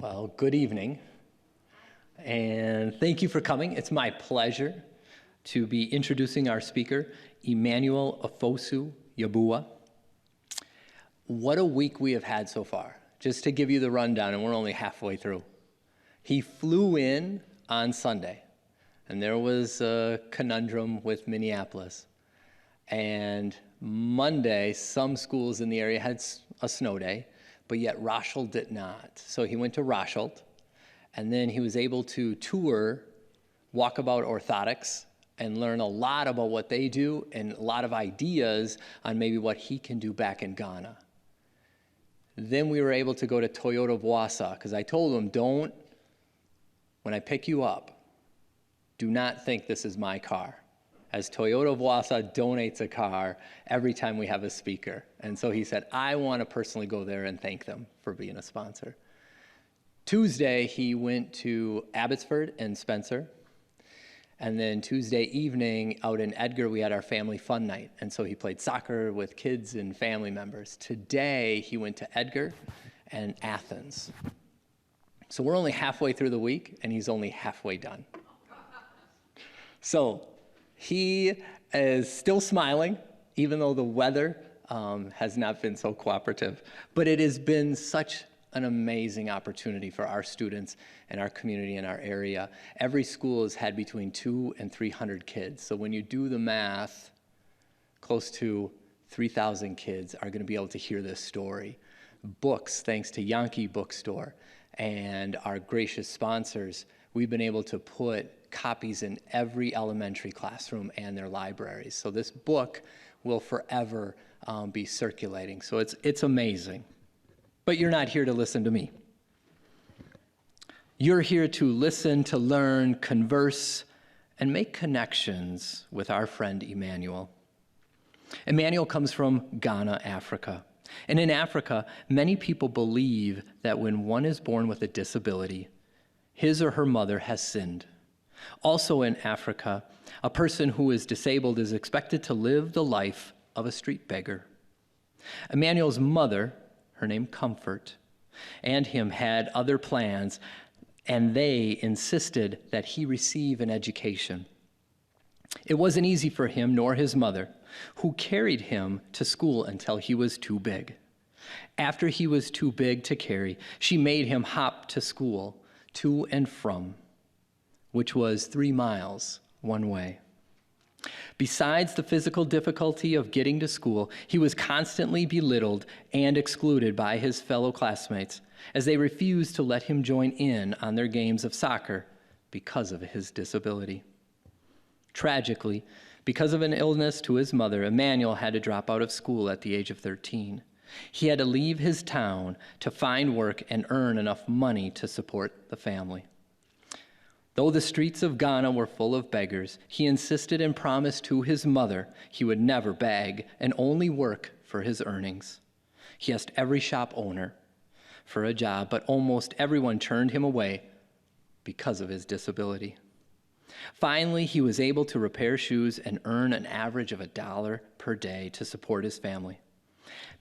Well, good evening, and thank you for coming. It's my pleasure to be introducing our speaker, Emmanuel Yabua. What a week we have had so far. Just to give you the rundown, and we're only halfway through. He flew in on Sunday, and there was a conundrum with Minneapolis. And Monday, some schools in the area had a snow day, but yet Rochelle did not. So he went to Rochelle, and then he was able to tour Walkabout Orthotics and learn a lot about what they do and a lot of ideas on maybe what he can do back in Ghana. Then we were able to go to Toyota of Wausau, because I told him, when I pick you up, do not think this is my car, as Toyota of Wausau donates a car every time we have a speaker. And so he said, I want to personally go there and thank them for being a sponsor. Tuesday, he went to Abbotsford and Spencer. And then Tuesday evening, out in Edgar, we had our family fun night. And so he played soccer with kids and family members. Today, he went to Edgar and Athens. So we're only halfway through the week, and he's only halfway done. So he is still smiling, even though the weather has not been so cooperative. But it has been such an amazing opportunity for our students and our community in our area. Every school has had between 200 and 300 kids. So when you do the math, close to 3,000 kids are going to be able to hear this story. Books, thanks to Yankee Bookstore and our gracious sponsors, we've been able to put copies in every elementary classroom and their libraries. So this book will forever be circulating. So it's amazing. But you're not here to listen to me. You're here to listen, to learn, converse, and make connections with our friend Emmanuel. Emmanuel comes from Ghana, Africa. And in Africa, many people believe that when one is born with a disability, his or her mother has sinned. Also in Africa, a person who is disabled is expected to live the life of a street beggar. Emmanuel's mother, her name Comfort, and him had other plans, and they insisted that he receive an education. It wasn't easy for him nor his mother, who carried him to school until he was too big. After he was too big to carry, she made him hop to school, to and from, which was 3 miles one way. Besides the physical difficulty of getting to school, he was constantly belittled and excluded by his fellow classmates, as they refused to let him join in on their games of soccer because of his disability. Tragically, because of an illness to his mother, Emmanuel had to drop out of school at the age of 13. He had to leave his town to find work and earn enough money to support the family. Though the streets of Ghana were full of beggars, he insisted and promised to his mother he would never beg and only work for his earnings. He asked every shop owner for a job, but almost everyone turned him away because of his disability. Finally, he was able to repair shoes and earn an average of $1 per day to support his family.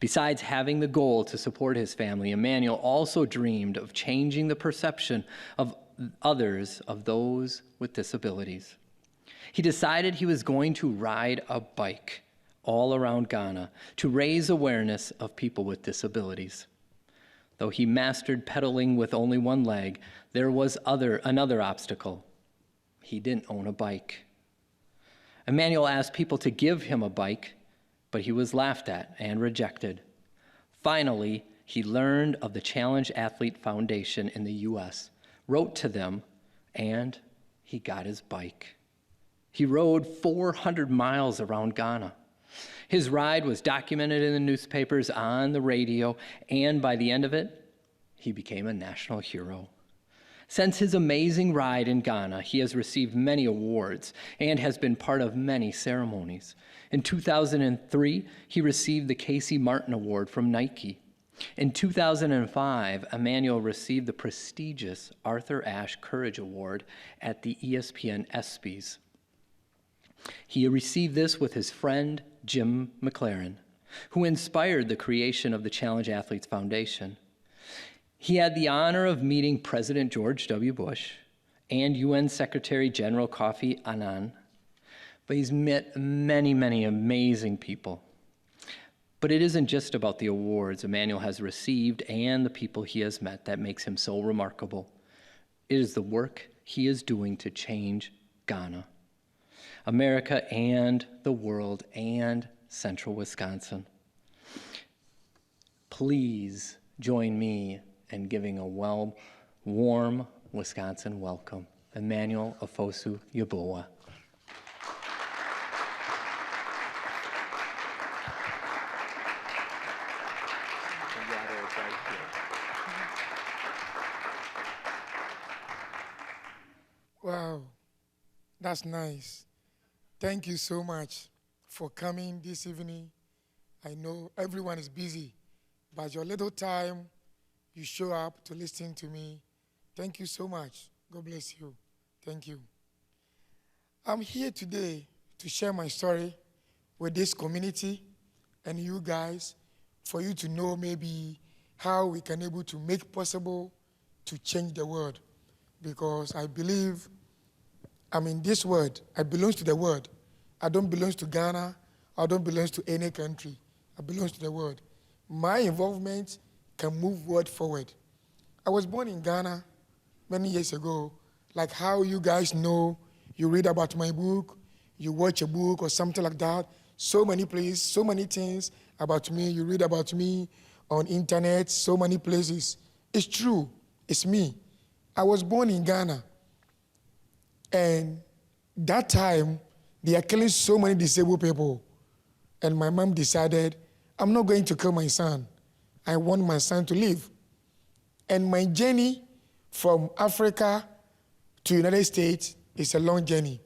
Besides having the goal to support his family, Emmanuel also dreamed of changing the perception of others of those with disabilities. He decided he was going to ride a bike all around Ghana to raise awareness of people with disabilities. Though he mastered pedaling with only one leg, there was another obstacle. He didn't own a bike. Emmanuel asked people to give him a bike, but he was laughed at and rejected. Finally, he learned of the Challenge Athlete Foundation in the U.S., wrote to them, and he got his bike. He rode 400 miles around Ghana. His ride was documented in the newspapers, on the radio, and by the end of it, he became a national hero. Since his amazing ride in Ghana, he has received many awards and has been part of many ceremonies. In 2003, he received the Casey Martin Award from Nike. In 2005, Emmanuel received the prestigious Arthur Ashe Courage Award at the ESPN ESPYs. He received this with his friend, Jim McLaren, who inspired the creation of the Challenge Athletes Foundation. He had the honor of meeting President George W. Bush and UN Secretary General Kofi Annan, but he's met many, many amazing people. But it isn't just about the awards Emmanuel has received and the people he has met that makes him so remarkable. It is the work he is doing to change Ghana, America, and the world, and central Wisconsin. Please join me in giving a warm Wisconsin welcome. Emmanuel Ofosu Yeboah. Wow, that's nice. Thank you so much for coming this evening. I know everyone is busy, but your little time, you show up to listen to me. Thank you so much. God bless you. Thank you. I'm here today to share my story with this community and you guys, for you to know maybe how we can able to make possible to change the world. Because I believe I'm in this world. I belong to the world. I don't belong to Ghana. I don't belong to any country. I belong to the world. My involvement can move world forward. I was born in Ghana many years ago. Like how you guys know, you read about my book, you watch a book or something like that. So many places, so many things about me. You read about me on internet, so many places. It's true. It's me. I was born in Ghana. And that time, they are killing so many disabled people. And my mom decided, I'm not going to kill my son. I want my son to live. And my journey from Africa to United States is a long journey,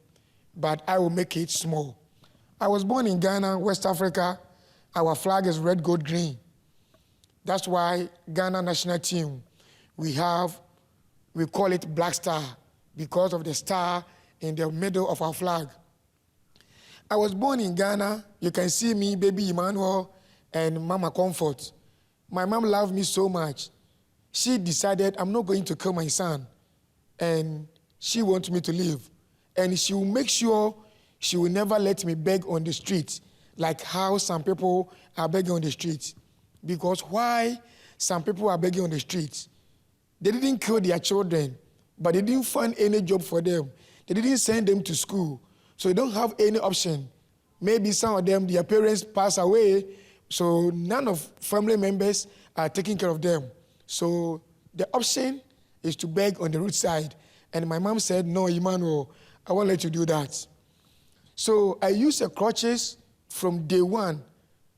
but I will make it small. I was born in Ghana, West Africa. Our flag is red, gold, green. That's why Ghana national team, we call it Black Star because of the star in the middle of our flag. I was born in Ghana. You can see me, baby Emmanuel, and Mama Comfort. My mom loved me so much. She decided, I'm not going to kill my son. And she wants me to live. And she will make sure she will never let me beg on the street, like how some people are begging on the street. Because why some people are begging on the streets? They didn't kill their children, but they didn't find any job for them. They didn't send them to school, so they don't have any option. Maybe some of them, their parents pass away, so none of family members are taking care of them. So the option is to beg on the roadside. And my mom said, no, Emmanuel, I won't let you do that. So I used crutches from day one.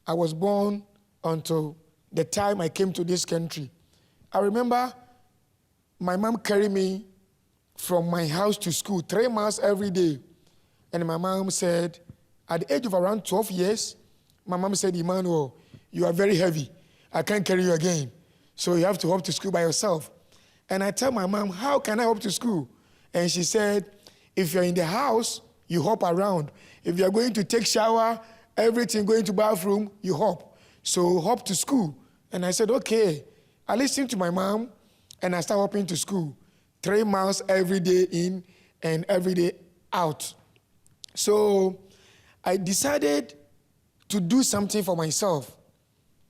I was born until the time I came to this country. I remember my mom carried me from my house to school 3 miles every day. And my mom said, at the age of around 12 years, my mom said, Emmanuel, you are very heavy. I can't carry you again. So you have to hop to school by yourself. And I tell my mom, how can I hop to school? And she said, if you're in the house, you hop around. If you're going to take shower, everything, going to bathroom, you hop. So hop to school. And I said, okay. I listened to my mom, and I started hopping to school. 3 miles every day in and every day out. So I decided to do something for myself.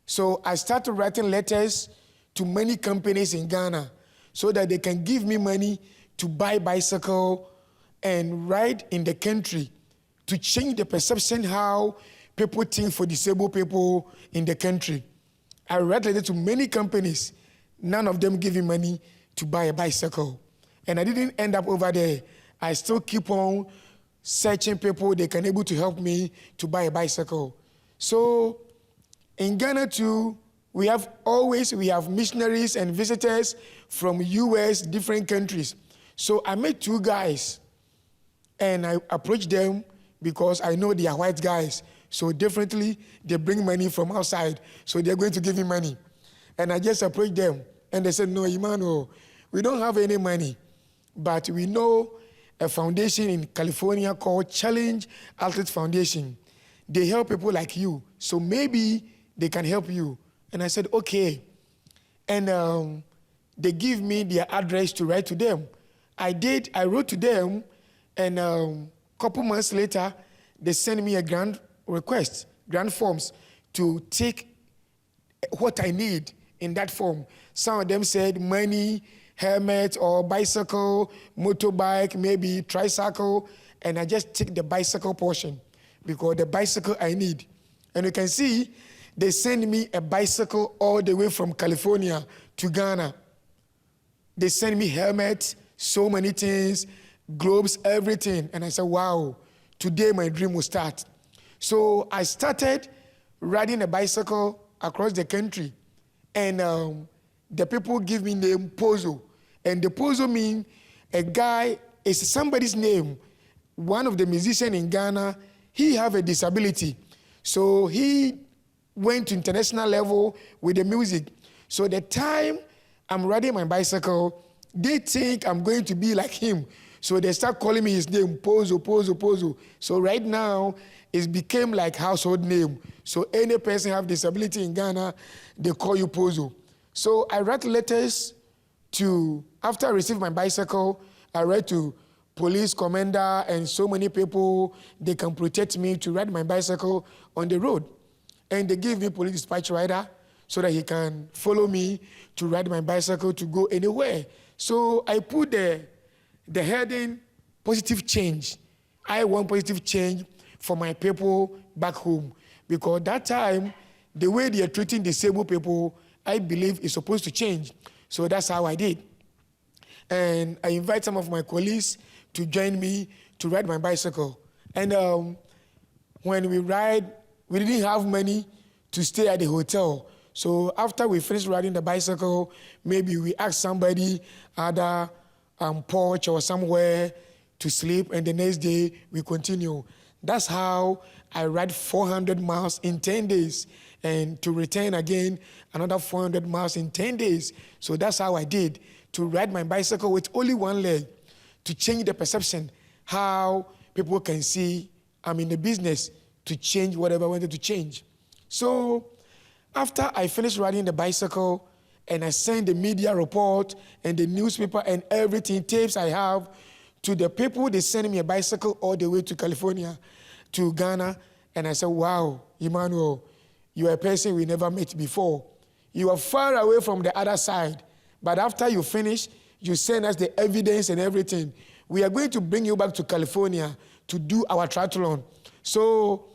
So I started writing letters to many companies in Ghana so that they can give me money to buy bicycle and ride in the country to change the perception how people think for disabled people in the country. I wrote letters to many companies, none of them giving money to buy a bicycle. And I didn't end up over there. I still keep on searching people they can able to help me to buy a bicycle. So in Ghana too, we have missionaries and visitors from US, different countries. So I met 2 guys and I approached them because I know they are white guys. So definitely they bring money from outside. So they're going to give me money. And I just approached them and they said, no, Emmanuel, we don't have any money, but we know a foundation in California called Challenge Athlete Foundation. They help people like you. So maybe they can help you. And I said, okay. And they give me their address to write to them. I wrote to them, and couple months later, they sent me a grant request, grant forms, to take what I need in that form. Some of them said money, helmet, or bicycle, motorbike, maybe tricycle, and I just take the bicycle portion because the bicycle I need. And you can see, they send me a bicycle all the way from California to Ghana. They send me helmet, so many things, globes, everything. And I said, wow, today my dream will start. So I started riding a bicycle across the country. And the people give me name Pozo. And the Pozo means a guy, is somebody's name. One of the musicians in Ghana, he have a disability. So he went to international level with the music. So the time I'm riding my bicycle, they think I'm going to be like him. So they start calling me his name, Pozo, Pozo, Pozo. So right now, it became like household name. So any person have disability in Ghana, they call you Pozo. So I write letters to, after I received my bicycle, I write to police commander and so many people, they can protect me to ride my bicycle on the road. And they give me police dispatch rider so that he can follow me to ride my bicycle to go anywhere. So I put the heading, positive change. I want positive change for my people back home. Because that time, the way they are treating disabled people, I believe is supposed to change. So that's how I did. And I invite some of my colleagues to join me to ride my bicycle. And when we ride, we didn't have money to stay at the hotel. So after we finished riding the bicycle, maybe we ask somebody, other porch or somewhere to sleep, and the next day we continue. That's how I ride 400 miles in 10 days, and to return again, another 400 miles in 10 days. So that's how I did, to ride my bicycle with only one leg, to change the perception, how people can see I'm in the business, to change whatever I wanted to change. So after I finished riding the bicycle, and I sent the media report and the newspaper and everything, tapes I have, to the people, they sent me a bicycle all the way to California, to Ghana. And I said, wow, Emmanuel, you are a person we never met before. You are far away from the other side. But after you finish, you send us the evidence and everything. We are going to bring you back to California to do our triathlon. So,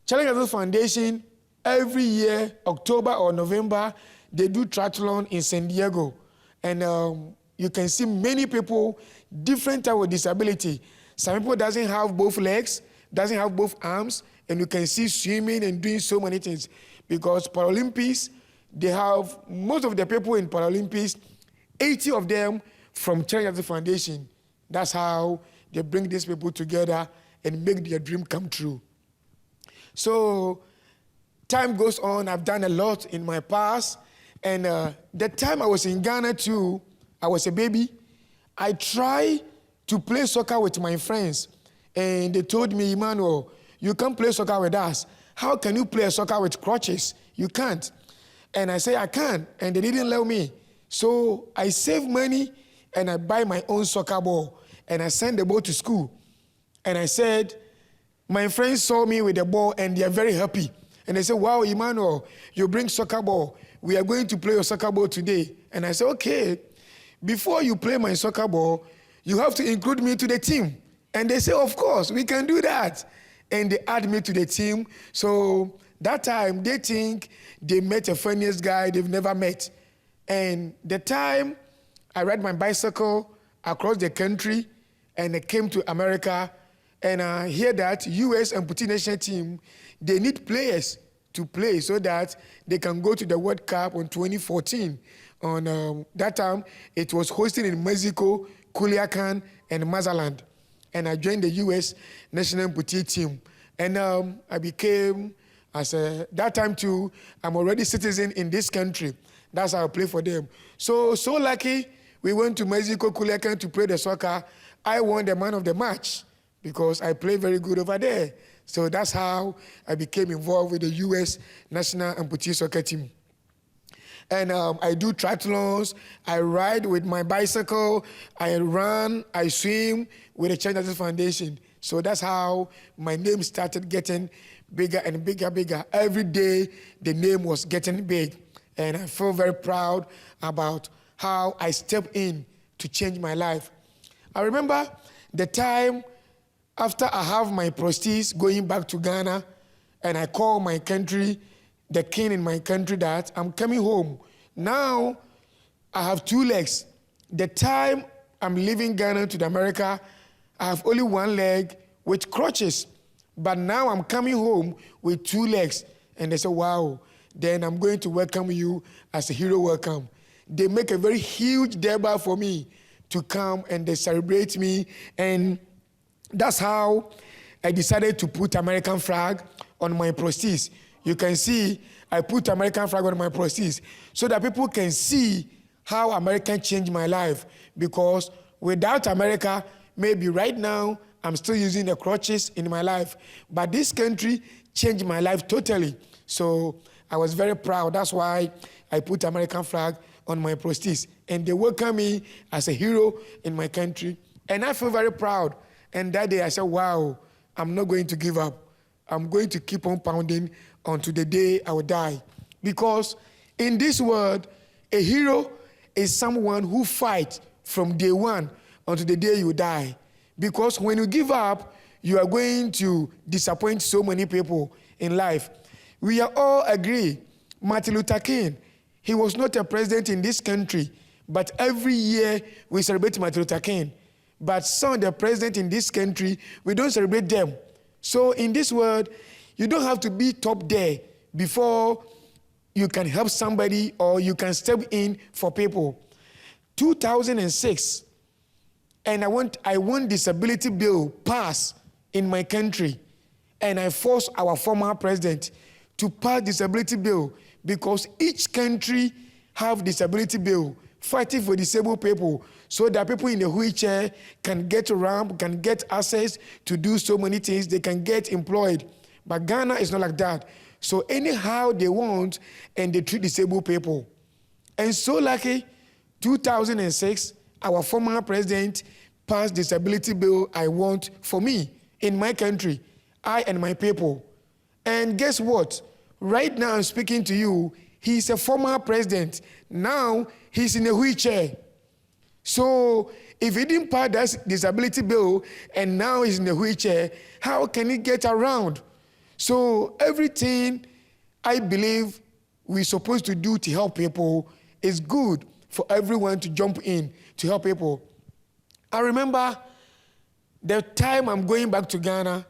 Challenge Foundation, every year, October or November, they do triathlon in San Diego. And you can see many people, different type of disability. Some people doesn't have both legs, doesn't have both arms, and you can see swimming and doing so many things. Because Paralympics, they have, most of the people in Paralympics, 80 of them from Challenge Foundation. That's how they bring these people together and make their dream come true. So time goes on, I've done a lot in my past. And the time I was in Ghana too, I was a baby. I tried to play soccer with my friends. And they told me, Emmanuel, you can't play soccer with us. How can you play soccer with crutches? You can't. And I said, I can. And they didn't allow me. So I save money and I buy my own soccer ball. And I send the ball to school. And I said, my friends saw me with the ball and they are very happy. And they said, wow, Emmanuel, you bring soccer ball. We are going to play your soccer ball today. And I said, okay, before you play my soccer ball, you have to include me to the team. And they say, of course, we can do that. And they add me to the team. So that time, they think they met a funniest guy they've never met. And the time I ride my bicycle across the country and I came to America, and I hear that U.S. amputee national team, they need players to play so that they can go to the World Cup on 2014. On that time, it was hosted in Mexico, Culiacan, and Mazaland. And I joined the U.S. national amputee team. And I became, that time too, I'm already citizen in this country. That's how I play for them. So lucky, we went to Mexico, Culiacan to play the soccer. I won the man of the match because I play very good over there. So that's how I became involved with the U.S. national amputee soccer team. And I do triathlons. I ride with my bicycle. I run. I swim with the Church Justice Foundation. So that's how my name started getting bigger and bigger. Every day, the name was getting big. And I feel very proud about how I stepped in to change my life. I remember the time after I have my prosthesis going back to Ghana, and I call my country, the king in my country, that I'm coming home. Now, I have 2 legs. The time I'm leaving Ghana to the America, I have only 1 leg with crutches. But now I'm coming home with 2 legs. And they say, wow, then I'm going to welcome you as a hero welcome. They make a very huge deba for me to come, and they celebrate me. And that's how I decided to put American flag on my prosthesis. You can see I put American flag on my prosthesis so that people can see how America changed my life. Because without America, maybe right now, I'm still using the crutches in my life. But this country changed my life totally. So I was very proud. That's why I put American flag on my prosthesis. And they welcome me as a hero in my country. And I feel very proud. And that day I said, wow, I'm not going to give up. I'm going to keep on pounding until the day I will die. Because in this world, a hero is someone who fights from day one until the day you die. Because when you give up, you are going to disappoint so many people in life. We are all agree, Martin Luther King, he was not a president in this country, but every year we celebrate Martin Luther King. But some of the presidents in this country, we don't celebrate them. So in this world, you don't have to be top there before you can help somebody or you can step in for people. 2006, and I want disability bill passed in my country, and I forced our former president to pass disability bill because each country have disability bill fighting for disabled people so that people in the wheelchair can get around, can get access to do so many things, they can get employed. But Ghana is not like that. So anyhow they want, and they treat disabled people. And so lucky, 2006, our former president passed disability bill I want for me in my country, I and my people. And guess what? Right now I'm speaking to you, he's a former president. Now he's in a wheelchair. So if he didn't pass that disability bill and now he's in a wheelchair, how can he get around? So everything I believe we're supposed to do to help people is good for everyone to jump in to help people. I remember the time I'm going back to Ghana,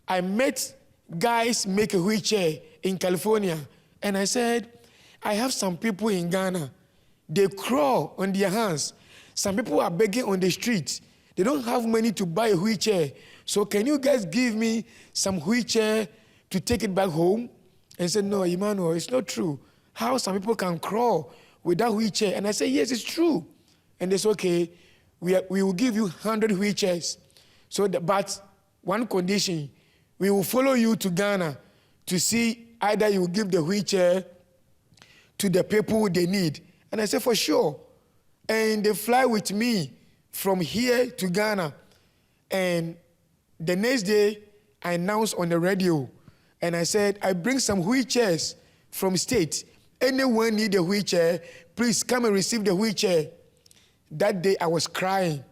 I met guys make a wheelchair in California. And I said, I have some people in Ghana, they crawl on their hands. Some people are begging on the street. They don't have money to buy a wheelchair. So can you guys give me some wheelchair to take it back home? And said, no, Emmanuel, it's not true. How some people can crawl without wheelchair? And I said, yes, it's true. And they said, okay, we will give you 100 wheelchairs. So, but one condition, we will follow you to Ghana to see either you give the wheelchair to the people they need. And I said, for sure. And they fly with me from here to Ghana. And the next day, I announced on the radio, and I said, I bring some wheelchairs from state. Anyone need a wheelchair, please come and receive the wheelchair. That day, I was crying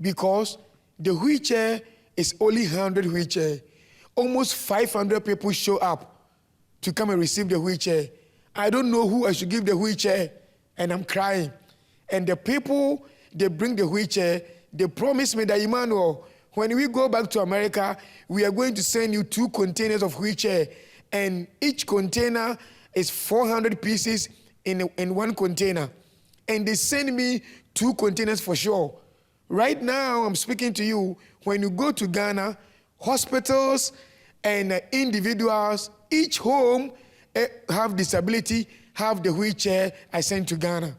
because the wheelchair is only 100 wheelchair. Almost 500 people show up to come and receive the wheelchair. I don't know who I should give the wheelchair, and I'm crying. And the people, they bring the wheelchair, they promise me that, Emmanuel, when we go back to America, we are going to send you 2 containers of wheelchair, and each container is 400 pieces in one container. And they send me 2 containers for sure. Right now, I'm speaking to you, when you go to Ghana, hospitals and individuals, each home have disability, have the wheelchair I sent to Ghana.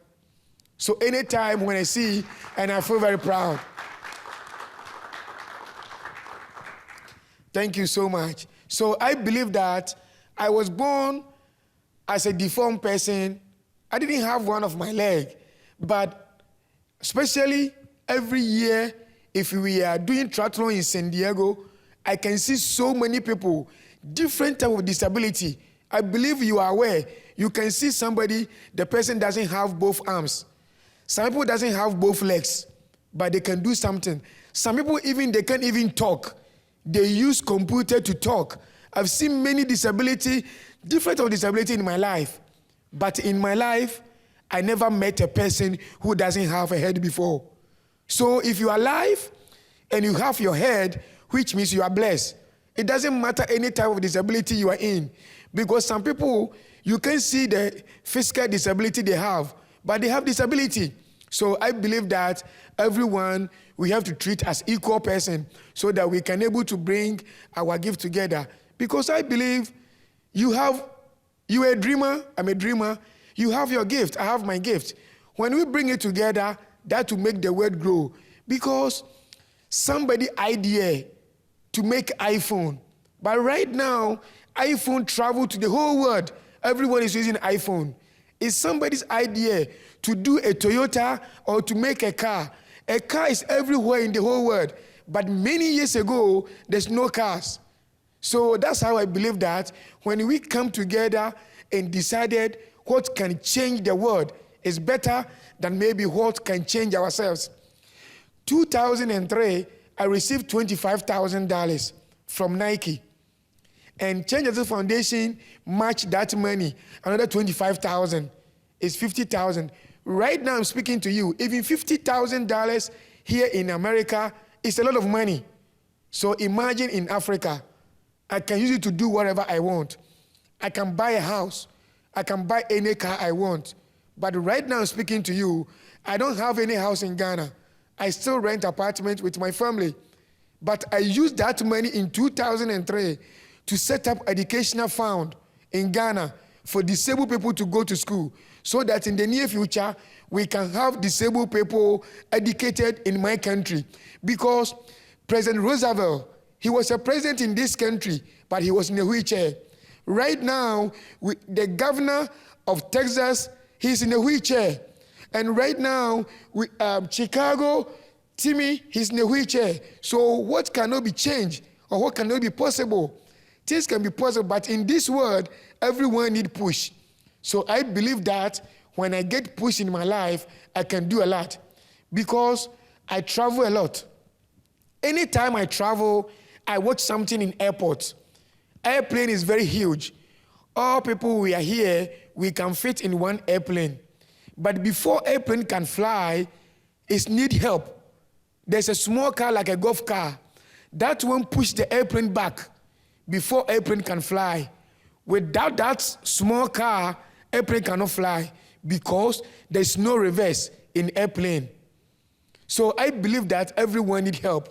So anytime when I see, and I feel very proud. Thank you so much. So I believe that I was born as a deformed person. I didn't have one of my leg, but especially every year, if we are doing triathlon in San Diego, I can see so many people, different type of disability. I believe you are aware. You can see somebody, the person doesn't have both arms. Some people doesn't have both legs, but they can do something. Some people they can't even talk. They use computer to talk. I've seen many disability, different type of disability in my life. But in my life, I never met a person who doesn't have a head before. So if you are alive and you have your head, which means you are blessed. It doesn't matter any type of disability you are in. Because some people, you can see the physical disability they have, but they have disability. So I believe that everyone, we have to treat as equal person so that we can able to bring our gift together. Because I believe you are a dreamer, I'm a dreamer. You have your gift, I have my gift. When we bring it together, that will make the world grow. Because somebody idea to make iPhone. But right now, iPhone travel to the whole world. Everyone is using iPhone. It's somebody's idea to do a Toyota or to make a car. A car is everywhere in the whole world. But many years ago, there's no cars. So that's how I believe that when we come together and decided what can change the world is better than maybe what can change ourselves. 2003, I received $25,000 from Nike. And Change As a Foundation matched that money. Another $25,000 is $50,000. Right now I'm speaking to you, even $50,000 here in America is a lot of money. So imagine in Africa, I can use it to do whatever I want. I can buy a house. I can buy any car I want. But right now I'm speaking to you, I don't have any house in Ghana. I still rent apartment with my family. But I used that money in 2003 to set up educational fund in Ghana for disabled people to go to school so that in the near future, we can have disabled people educated in my country. Because President Roosevelt, he was a president in this country, but he was in a wheelchair. Right now, the governor of Texas, he's in a wheelchair. And right now, Chicago, Timmy, he's in a wheelchair. So what cannot be changed or what cannot be possible? Things can be possible, but in this world, everyone needs push. So I believe that when I get pushed in my life, I can do a lot because I travel a lot. Anytime I travel, I watch something in airports. Airplane is very huge. All people we are here, we can fit in one airplane. But before airplane can fly, it needs help. There's a small car like a golf car. That one pushes the airplane back before airplane can fly. Without that small car, airplane cannot fly because there's no reverse in airplane. So I believe that everyone needs help.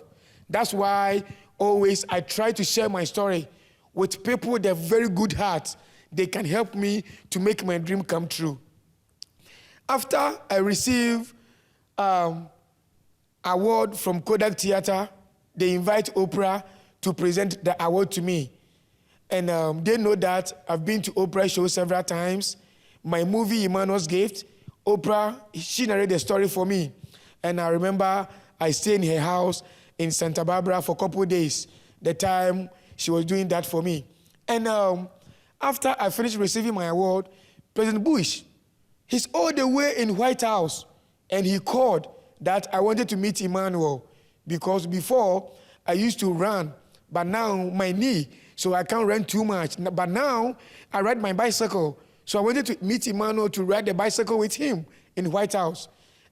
That's why always I try to share my story with people with a very good heart. They can help me to make my dream come true. After I received award from Kodak Theater, they invite Oprah to present the award to me. And they know that I've been to Oprah show several times. My movie, Emmanuel's Gift, Oprah, she narrated the story for me. And I remember I stayed in her house in Santa Barbara for a couple of days, the time she was doing that for me. And after I finished receiving my award, President Bush, he's all the way in White House, and he called that I wanted to meet Emmanuel because before I used to run, but now my knee, so I can't run too much. But now I ride my bicycle. So I wanted to meet Emmanuel to ride the bicycle with him in White House.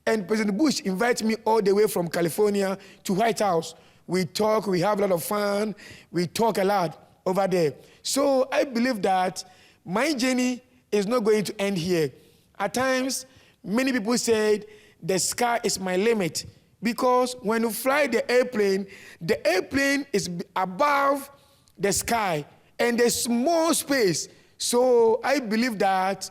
And President Bush invited me all the way from California to White House. We talk, we have a lot of fun, we talk a lot over there. So I believe that my journey is not going to end here. At times, many people said the sky is my limit because when you fly the airplane is above the sky and there's small space. So I believe that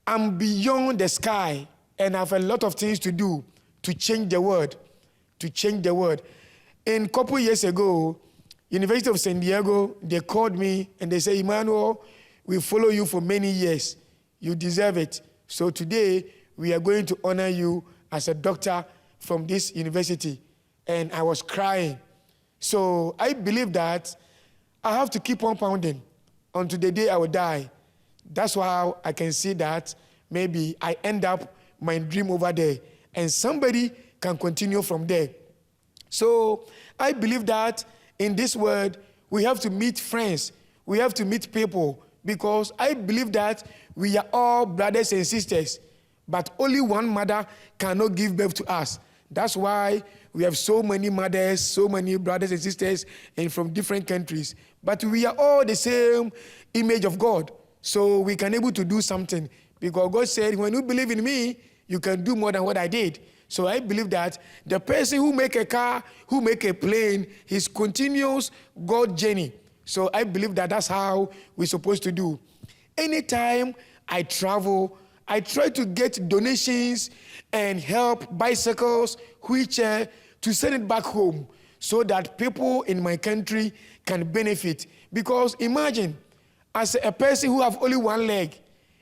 I'm beyond the sky and I have a lot of things to do to change the world, And a couple years ago, University of San Diego, they called me and they said, Emmanuel, we follow you for many years. You deserve it. So today, we are going to honor you as a doctor from this university. And I was crying. So I believe that I have to keep on pounding until the day I will die. That's why I can see that maybe I end up my dream over there, and somebody can continue from there. So I believe that in this world, we have to meet friends. We have to meet people, because I believe that we are all brothers and sisters, but only one mother cannot give birth to us. That's why we have so many mothers, so many brothers and sisters, and from different countries. But we are all the same image of God. So we can able to do something. Because God said, when you believe in me, you can do more than what I did. So I believe that the person who make a car, who make a plane, his continuous God journey. So I believe that that's how we're supposed to do. Anytime I travel, I try to get donations and help, bicycles, wheelchair, to send it back home so that people in my country can benefit. Because imagine, as a person who have only one leg,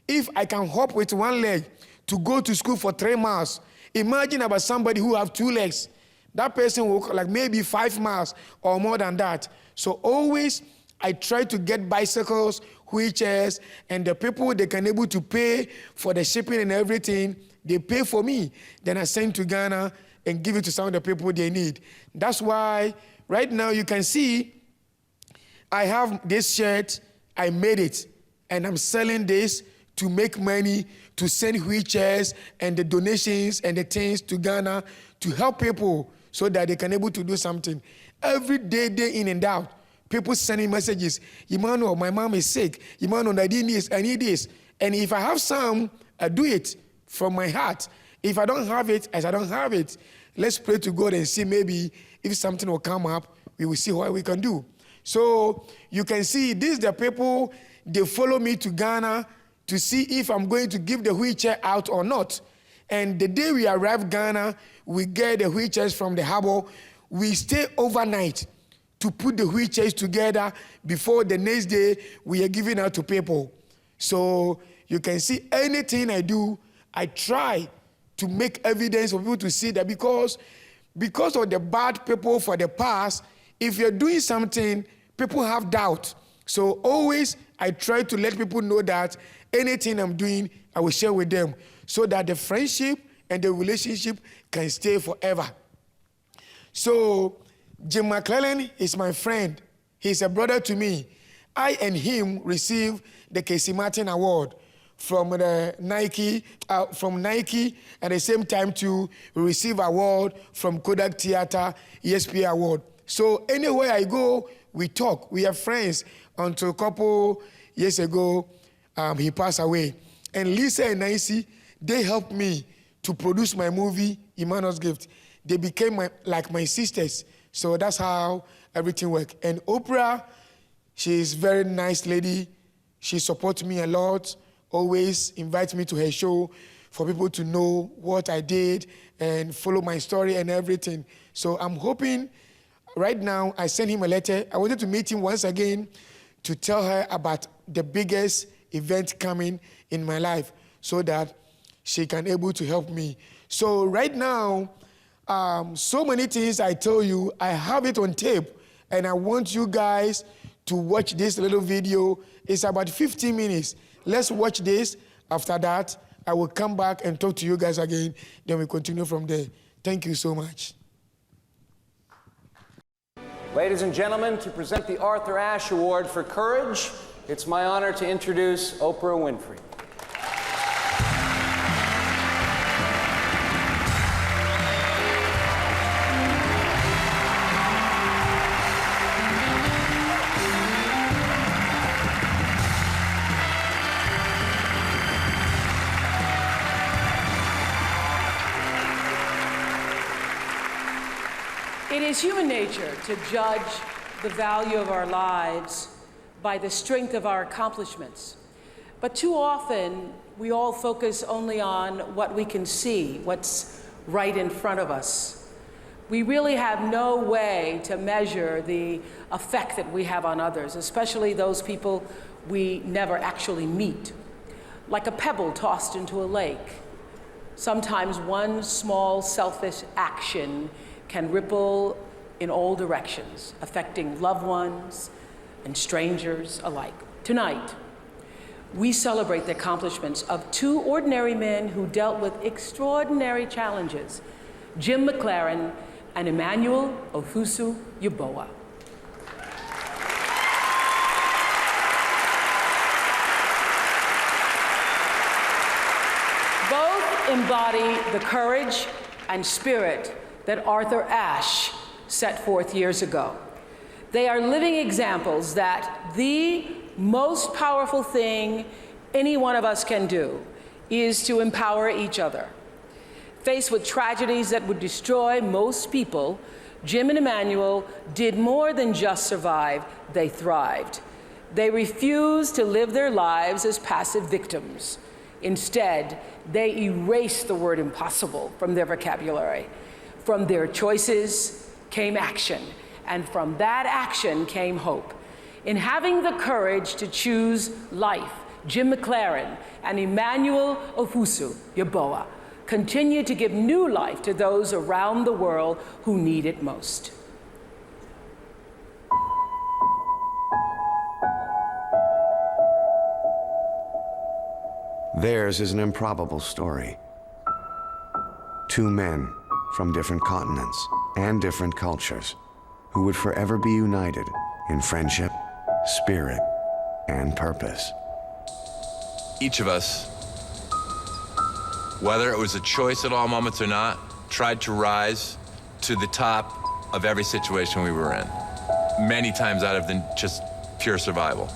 if I can hop with one leg to go to school for 3 miles, imagine about somebody who have 2 legs. That person will walk like maybe 5 miles or more than that. So always I try to get bicycles, wheelchairs, and the people, they can able to pay for the shipping and everything. They pay for me. Then I send to Ghana and give it to some of the people they need. That's why right now you can see I have this shirt. I made it, and I'm selling this to make money, to send wheelchairs and the donations and the things to Ghana to help people so that they can able to do something. Every day, day in and out, people sending messages. Emmanuel, my mom is sick. Emmanuel, I need this. And if I have some, I do it from my heart. If I don't have it, as I don't have it, let's pray to God and see maybe if something will come up, we will see what we can do. So you can see these the people, they follow me to Ghana to see if I'm going to give the wheelchair out or not. And the day we arrive Ghana, we get the wheelchairs from the harbor. We stay overnight to put the wheelchairs together before the next day we are giving out to people. So you can see anything I do, I try to make evidence for people to see that because of the bad people for the past, if you're doing something, people have doubt. So always I try to let people know that anything I'm doing, I will share with them so that the friendship and the relationship can stay forever. So Jim McClellan is my friend. He's a brother to me. I and him received the Casey Martin Award from Nike, at the same time too, we receive award from Kodak Theater, ESP Award. So anywhere I go, we talk. We are friends until a couple years ago, he passed away. And Lisa and Nancy, they helped me to produce my movie, Emmanuel's Gift. They became like my sisters. So that's how everything worked. And Oprah, she's a very nice lady. She supports me a lot, always invites me to her show for people to know what I did and follow my story and everything. So I'm hoping, right now, I sent him a letter. I wanted to meet him once again to tell her about the biggest event coming in my life so that she can able to help me. So right now, so many things I tell you, I have it on tape, and I want you guys to watch this little video. It's about 15 minutes. Let's watch this. After that, I will come back and talk to you guys again. Then we continue from there. Thank you so much. Ladies and gentlemen, to present the Arthur Ashe Award for Courage, it's my honor to introduce Oprah Winfrey. It is human nature to judge the value of our lives by the strength of our accomplishments. But too often, we all focus only on what we can see, what's right in front of us. We really have no way to measure the effect that we have on others, especially those people we never actually meet. like a pebble tossed into a lake. Sometimes one small selfish action can ripple in all directions, affecting loved ones and strangers alike. Tonight, we celebrate the accomplishments of two ordinary men who dealt with extraordinary challenges, Jim McLaren and Emmanuel Owusu Yeboah. Both embody the courage and spirit that Arthur Ashe set forth years ago. They are living examples that the most powerful thing any one of us can do is to empower each other. Faced with tragedies that would destroy most people, Jim and Emmanuel did more than just survive, they thrived. They refused to live their lives as passive victims. Instead, they erased the word impossible from their vocabulary. From their choices came action, and from that action came hope. In having the courage to choose life, Jim McLaren and Emmanuel Owusu Yeboah continue to give new life to those around the world who need it most. Theirs is an improbable story. Two men from different continents and different cultures who would forever be united in friendship, spirit, and purpose. Each of us, whether it was a choice at all moments or not, tried to rise to the top of every situation we were in, many times out of just pure survival.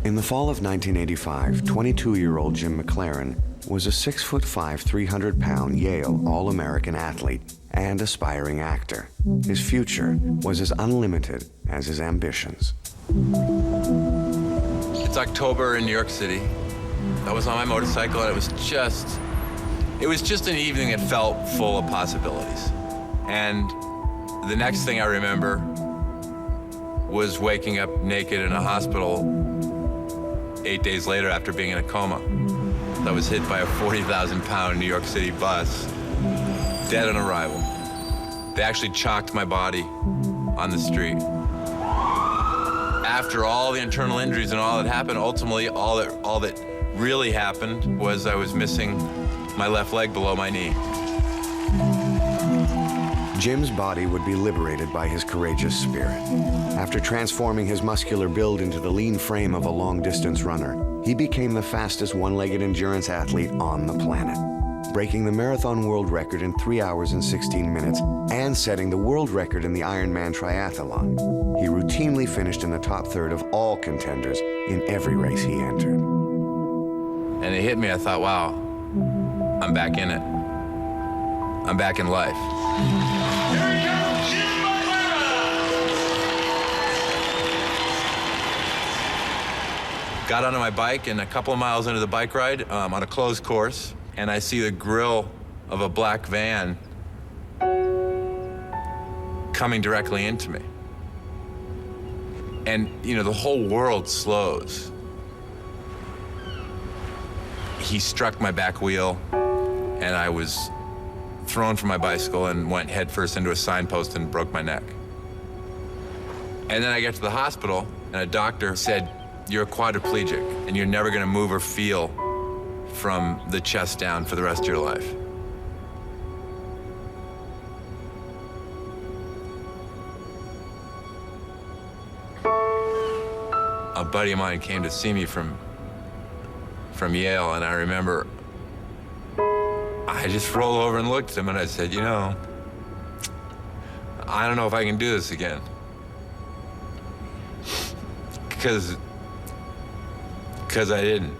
In the fall of 1985, 22-year-old Jim McLaren was a 6'5", 300-pound Yale All-American athlete and aspiring actor. His future was as unlimited as his ambitions. It's October in New York City. I was on my motorcycle, and it was just an evening that felt full of possibilities. And the next thing I remember was waking up naked in a hospital 8 days later after being in a coma. I was hit by a 40,000-pound New York City bus, dead on arrival. They actually chalked my body on the street. After all the internal injuries and all that happened, ultimately all that really happened was I was missing my left leg below my knee. Jim's body would be liberated by his courageous spirit. After transforming his muscular build into the lean frame of a long-distance runner, he became the fastest one-legged endurance athlete on the planet, breaking the marathon world record in 3 hours and 16 minutes and setting the world record in the Ironman triathlon. He routinely finished in the top third of all contenders in every race he entered. And it hit me, I thought, wow, I'm back in it. I'm back in life. Here he comes, Jim Got onto my bike, and a couple of miles into the bike ride, on a closed course, and I see the grill of a black van coming directly into me. And, the whole world slows. He struck my back wheel, and I was thrown from my bicycle and went headfirst into a signpost and broke my neck. And then I got to the hospital, and a doctor said, "You're a quadriplegic, and you're never gonna move or feel from the chest down for the rest of your life." A buddy of mine came to see me from Yale, and I remember I just rolled over and looked at him, and I said, I don't know if I can do this again. Because I didn't.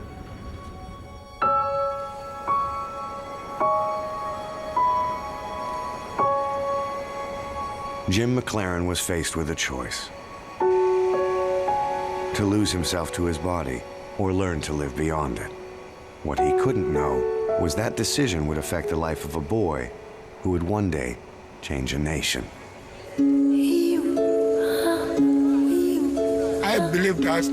Jim McLaren was faced with a choice: to lose himself to his body or learn to live beyond it. What he couldn't know was that decision would affect the life of a boy who would one day change a nation. You I believe that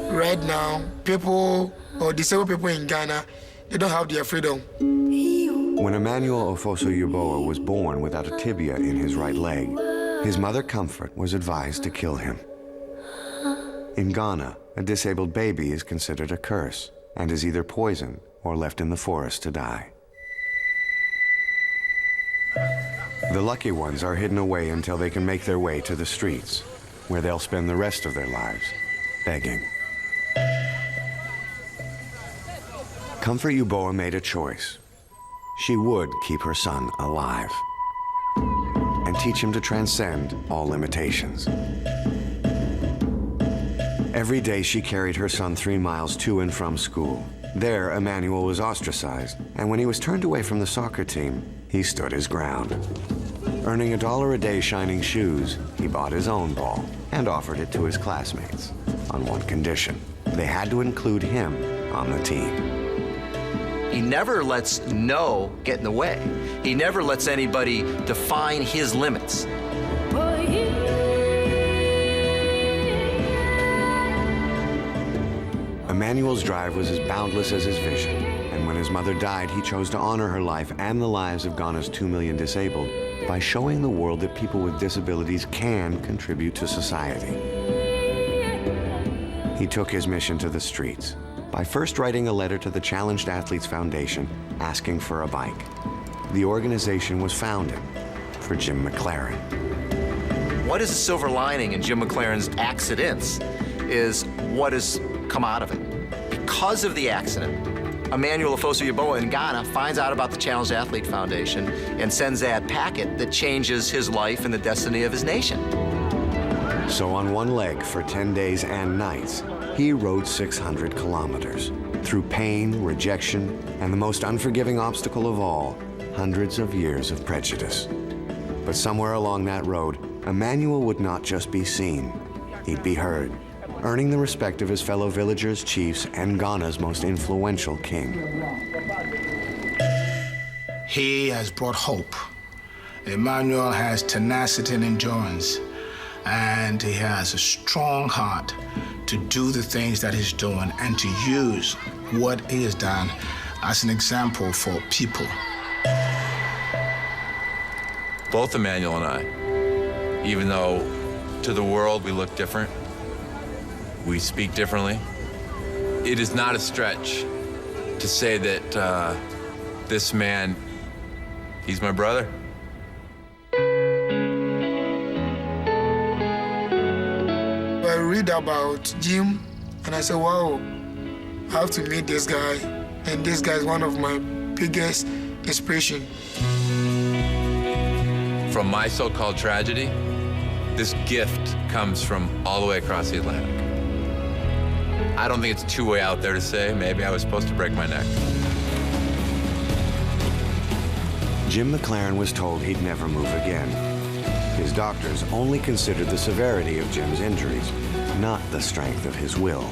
right now, people or disabled people in Ghana, they don't have their freedom. When Emmanuel Ofosu-Yeboah was born without a tibia in his right leg, his mother Comfort was advised to kill him. In Ghana, a disabled baby is considered a curse and is either poisoned or left in the forest to die. The lucky ones are hidden away until they can make their way to the streets, where they'll spend the rest of their lives begging. Comfort Yeboah made a choice. She would keep her son alive and teach him to transcend all limitations. Every day she carried her son 3 miles to and from school. There, Emmanuel was ostracized, and when he was turned away from the soccer team, he stood his ground. Earning $1 a day shining shoes, he bought his own ball and offered it to his classmates on one condition: they had to include him on the team. He never lets no get in the way. He never lets anybody define his limits. Emmanuel's drive was as boundless as his vision, and when his mother died, he chose to honor her life and the lives of Ghana's 2 million disabled by showing the world that people with disabilities can contribute to society. He took his mission to the streets by first writing a letter to the Challenged Athletes Foundation asking for a bike. The organization was founded for Jim McLaren. What is the silver lining in Jim McLaren's accidents is what has come out of it. Because of the accident, Emmanuel Ofosu-Yeboah in Ghana finds out about the Challenged Athlete Foundation and sends that packet that changes his life and the destiny of his nation. So on one leg for 10 days and nights, he rode 600 kilometers through pain, rejection, and the most unforgiving obstacle of all, hundreds of years of prejudice. But somewhere along that road, Emmanuel would not just be seen, he'd be heard, earning the respect of his fellow villagers, chiefs, and Ghana's most influential king. He has brought hope. Emmanuel has tenacity and endurance, and he has a strong heart to do the things that he's doing and to use what he has done as an example for people. Both Emmanuel and I, even though to the world we look different, we speak differently, it is not a stretch to say that this man, he's my brother. I read about Jim, and I said, wow, I have to meet this guy. And this guy is one of my biggest inspiration. From my so-called tragedy, this gift comes from all the way across the Atlantic. I don't think it's too way out there to say, maybe I was supposed to break my neck. Jim McLaren was told he'd never move again. His doctors only considered the severity of Jim's injuries, not the strength of his will.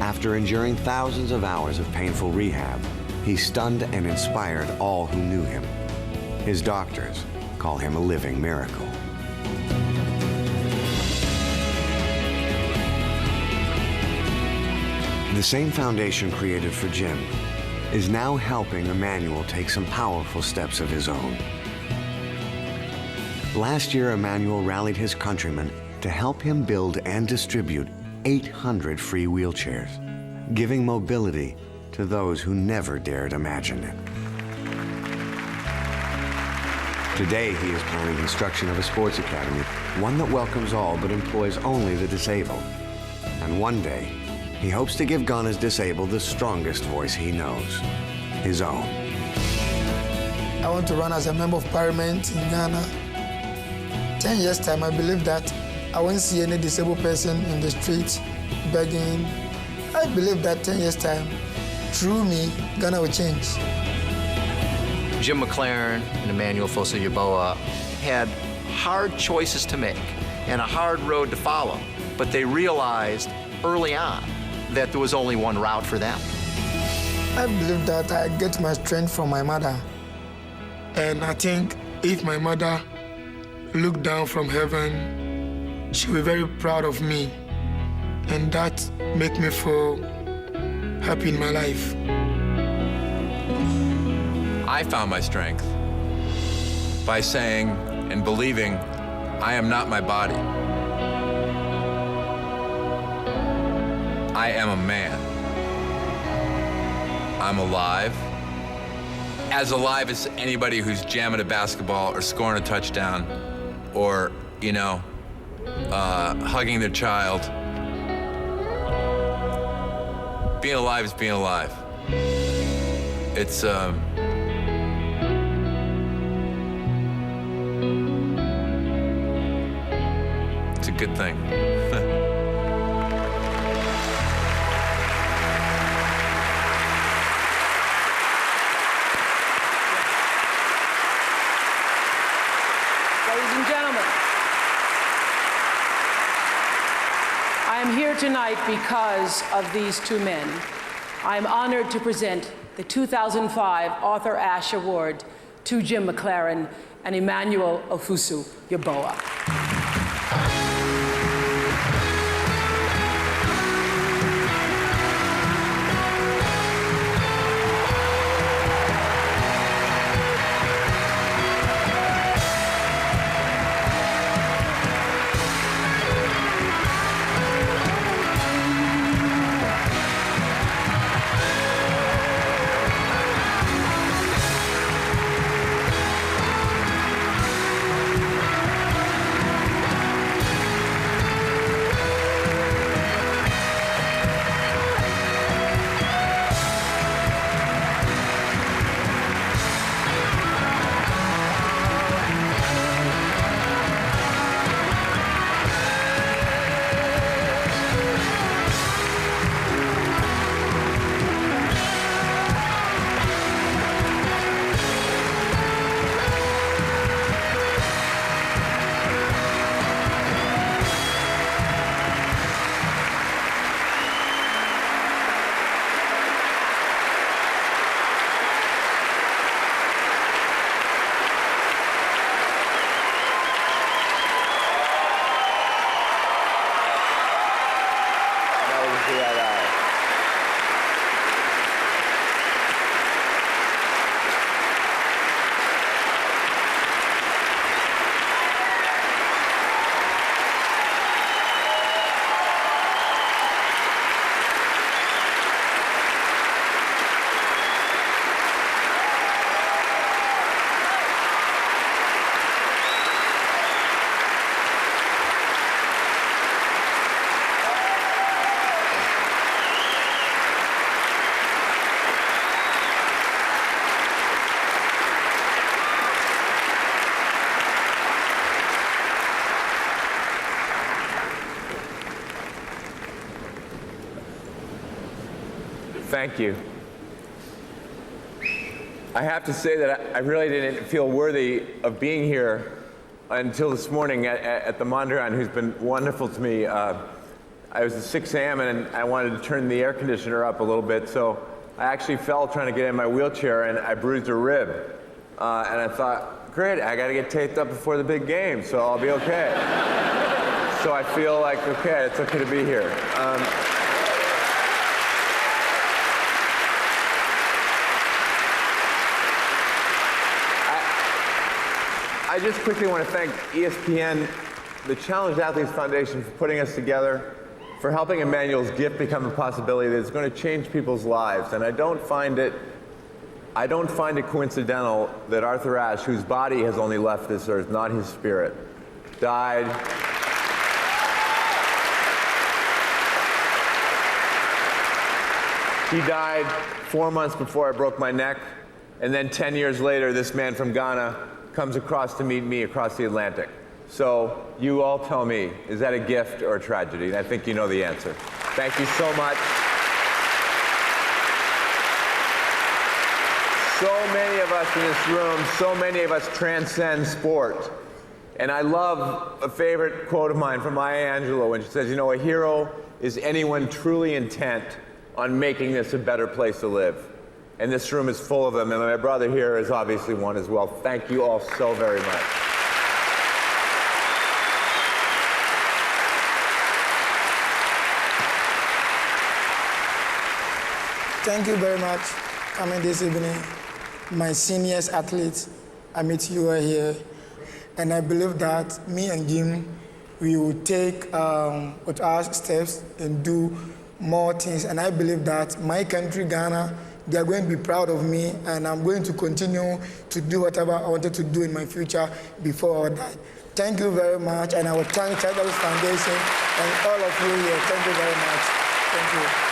After enduring thousands of hours of painful rehab, he stunned and inspired all who knew him. His doctors call him a living miracle. The same foundation created for Jim is now helping Emmanuel take some powerful steps of his own. Last year, Emmanuel rallied his countrymen to help him build and distribute 800 free wheelchairs, giving mobility to those who never dared imagine it. Today, he is planning construction of a sports academy, one that welcomes all but employs only the disabled. And one day, he hopes to give Ghana's disabled the strongest voice he knows, his own. I want to run as a member of parliament in Ghana. 10 years' time, I believe that I won't see any disabled person in the street begging. I believe that 10 years' time, through me, Ghana will change. Jim McLaren and Emmanuel Ofosu-Yeboah had hard choices to make and a hard road to follow, but they realized early on that there was only one route for them. I believe that I get my strength from my mother. And I think if my mother looked down from heaven she'll be very proud of me. And that makes me feel happy in my life. I found my strength by saying and believing I am not my body. I am a man. I'm alive. As alive as anybody who's jamming a basketball or scoring a touchdown or, you know, hugging their child. Being alive is being alive. It's a good thing. Ladies and gentlemen, I am here tonight because of these two men. I am honored to present the 2005 Arthur Ashe Award to Jim McLaren and Emmanuel Ofusu Yeboah. Thank you. I have to say that I really didn't feel worthy of being here until this morning at the Mondrian, who's been wonderful to me. I was at 6 a.m. and I wanted to turn the air conditioner up a little bit, so I actually fell trying to get in my wheelchair and I bruised a rib. And I thought, great, I got to get taped up before the big game, so I'll be okay. So I feel like, okay, it's okay to be here. I just quickly want to thank ESPN, the Challenged Athletes Foundation, for putting us together, for helping Emmanuel's gift become a possibility that's going to change people's lives. And I don't find it coincidental that Arthur Ashe, whose body has only left this earth, not his spirit, died. He died 4 months before I broke my neck, and then 10 years later, this man from Ghana comes across to meet me across the Atlantic. So you all tell me, is that a gift or a tragedy? And I think you know the answer. Thank you so much. So many of us in this room, so many of us transcend sport. And I love a favorite quote of mine from Maya Angelou when she says, you know, a hero is anyone truly intent on making this a better place to live. And this room is full of them, and my brother here is obviously one as well. Thank you all so very much. Thank you very much for coming this evening. My seniors athletes, I meet you are here. And I believe that me and Jim, we will take with our steps and do more things. And I believe that my country, Ghana, they are going to be proud of me, and I'm going to continue to do whatever I wanted to do in my future before I die. Thank you very much, and I will thank Cyclist Foundation and all of you here. Thank you very much. Thank you.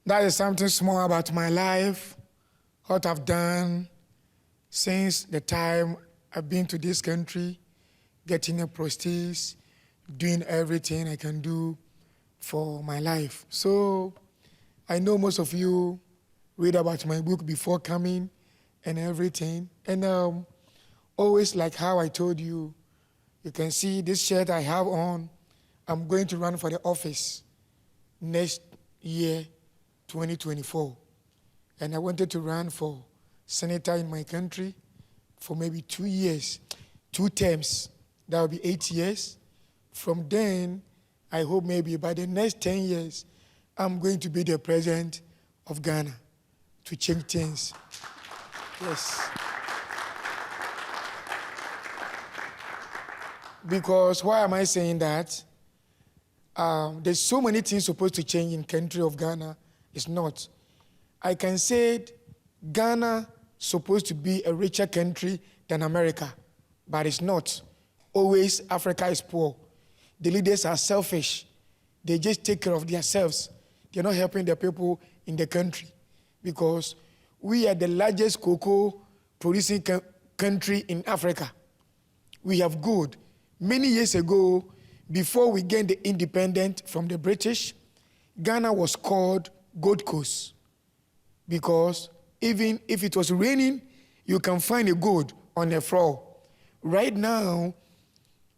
That is something small about my life, what I've done since the time I've been to this country, getting a prosthesis, doing everything I can do for my life. So I know most of you read about my book before coming and everything. And always like how I told you, you can see this shirt I have on, I'm going to run for the office next year, 2024. And I wanted to run for senator in my country for maybe 2 years, 2 terms. That will be 8 years. From then, I hope maybe by the next 10 years, I'm going to be the president of Ghana to change things. Yes. Because why am I saying that? There's so many things supposed to change in country of Ghana. It's not. I can say Ghana supposed to be a richer country than America, but it's not. Always Africa is poor. The leaders are selfish. They just take care of themselves. They're not helping the people in the country because we are the largest cocoa producing country in Africa. We have gold. Many years ago, before we gained the independence from the British, Ghana was called Gold Coast because even if it was raining, you can find a gold on the floor. Right now,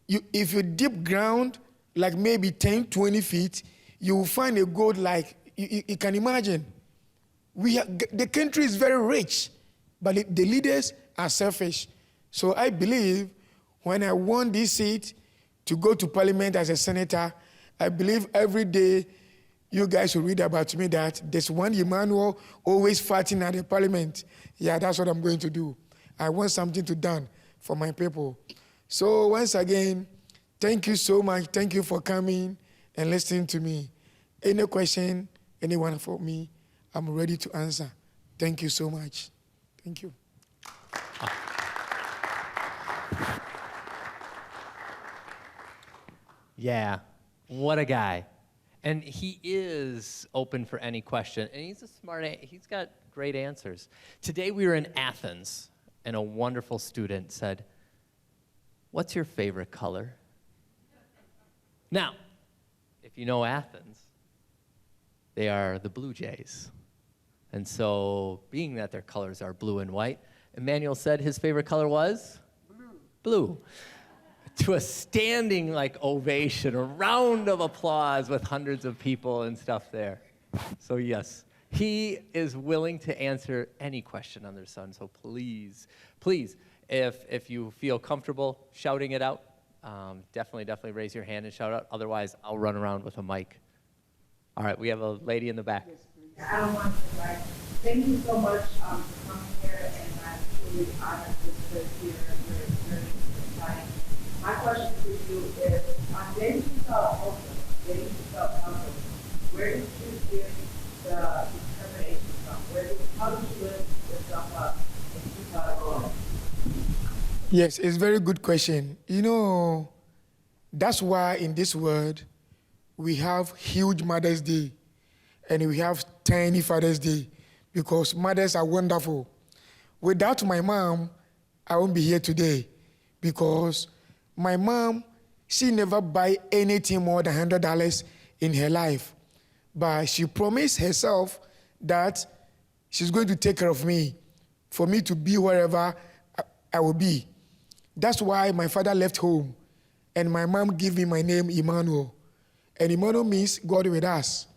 if you deep ground like maybe 10, 20 feet, you will find a gold like, you can imagine. The country is very rich, but the leaders are selfish. So I believe when I won this seat to go to parliament as a senator, I believe every day you guys will read about me that there's one Emmanuel always fighting at the parliament. Yeah, that's what I'm going to do. I want something to done for my people. So once again, thank you so much. Thank you for coming and listening to me. Any question, anyone for me, I'm ready to answer. Thank you so much. Thank you. Yeah, what a guy. And he is open for any question, and he's he's got great answers. Today we were in Athens, and a wonderful student said, "What's your favorite color?" Now, if you know Athens, they are the Blue Jays. And so, being that their colors are blue and white, Emmanuel said his favorite color was? Blue. To a standing ovation, a round of applause with hundreds of people and stuff there. So yes, he is willing to answer any question under the sun. So please, if you feel comfortable shouting it out, definitely raise your hand and shout out. Otherwise, I'll run around with a mic. All right, we have a lady in the back. I don't want to write. Thank you so much for coming here, and I'm truly honored to sit here and your experience tonight. My question to you is, on getting yourself open, getting yourself comfortable, where did you get the determination from? How did you lift yourself up and keep on going? Yes, it's a very good question. You know, that's why in this world, we have huge Mother's Day and we have tiny Father's Day because mothers are wonderful. Without my mom, I won't be here today because my mom, she never buy anything more than $100 in her life. But she promised herself that she's going to take care of me, for me to be wherever I will be. That's why my father left home, and my mom gave me my name, Emmanuel. And Emmanuel means God with us.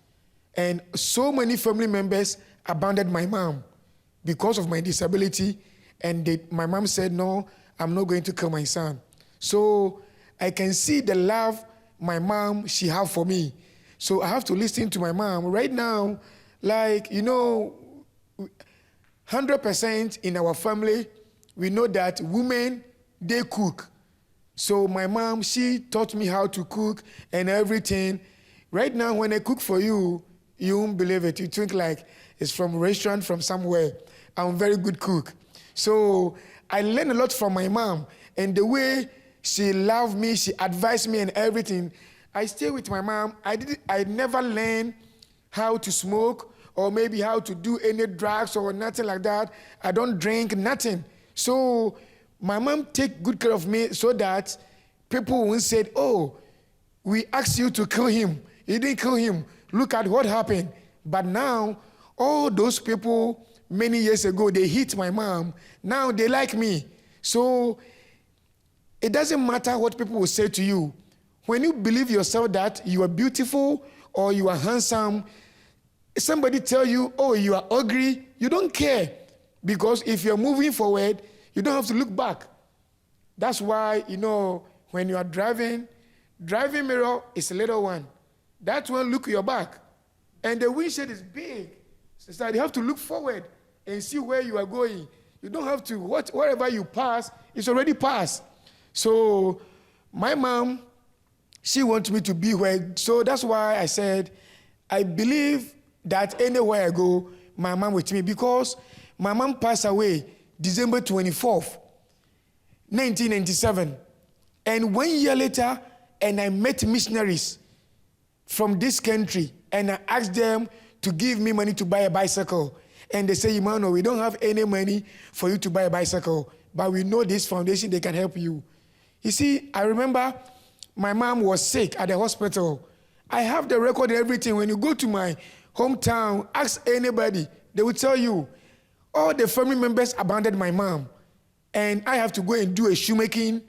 And so many family members abandoned my mom because of my disability, and my mom said, no, I'm not going to kill my son. So I can see the love my mom, she have for me. So I have to listen to my mom. Right now, 100% in our family, we know that women, they cook. So my mom, she taught me how to cook and everything. Right now, when I cook for you, you won't believe it. You think like it's from a restaurant from somewhere. I'm a very good cook. So I learned a lot from my mom, and the way she loved me, she advised me and everything. I stay with my mom. I never learned how to smoke or maybe how to do any drugs or nothing like that. I don't drink, nothing. So my mom take good care of me so that people won't say, oh, we asked you to kill him. You didn't kill him. Look at what happened. But now, all those people many years ago, they hit my mom. Now they like me. So it doesn't matter what people will say to you. When you believe yourself that you are beautiful or you are handsome, somebody tell you, oh, you are ugly, you don't care. Because if you're moving forward, you don't have to look back. That's why, when you are driving mirror is a little one. That one, look your back. And the windshield is big. So you have to look forward and see where you are going. You don't have to, wherever you pass, it's already passed. So my mom, she wants me to be where, so that's why I said, I believe that anywhere I go, my mom with me, because my mom passed away December 24th, 1997. And 1 year later, and I met missionaries from this country, and I asked them to give me money to buy a bicycle. And they say, Emmanuel, we don't have any money for you to buy a bicycle, but we know this foundation, they can help you. You see, I remember my mom was sick at the hospital. I have the record and everything. When you go to my hometown, ask anybody, they will tell you, all the family members abandoned my mom. And I have to go and do a shoemaking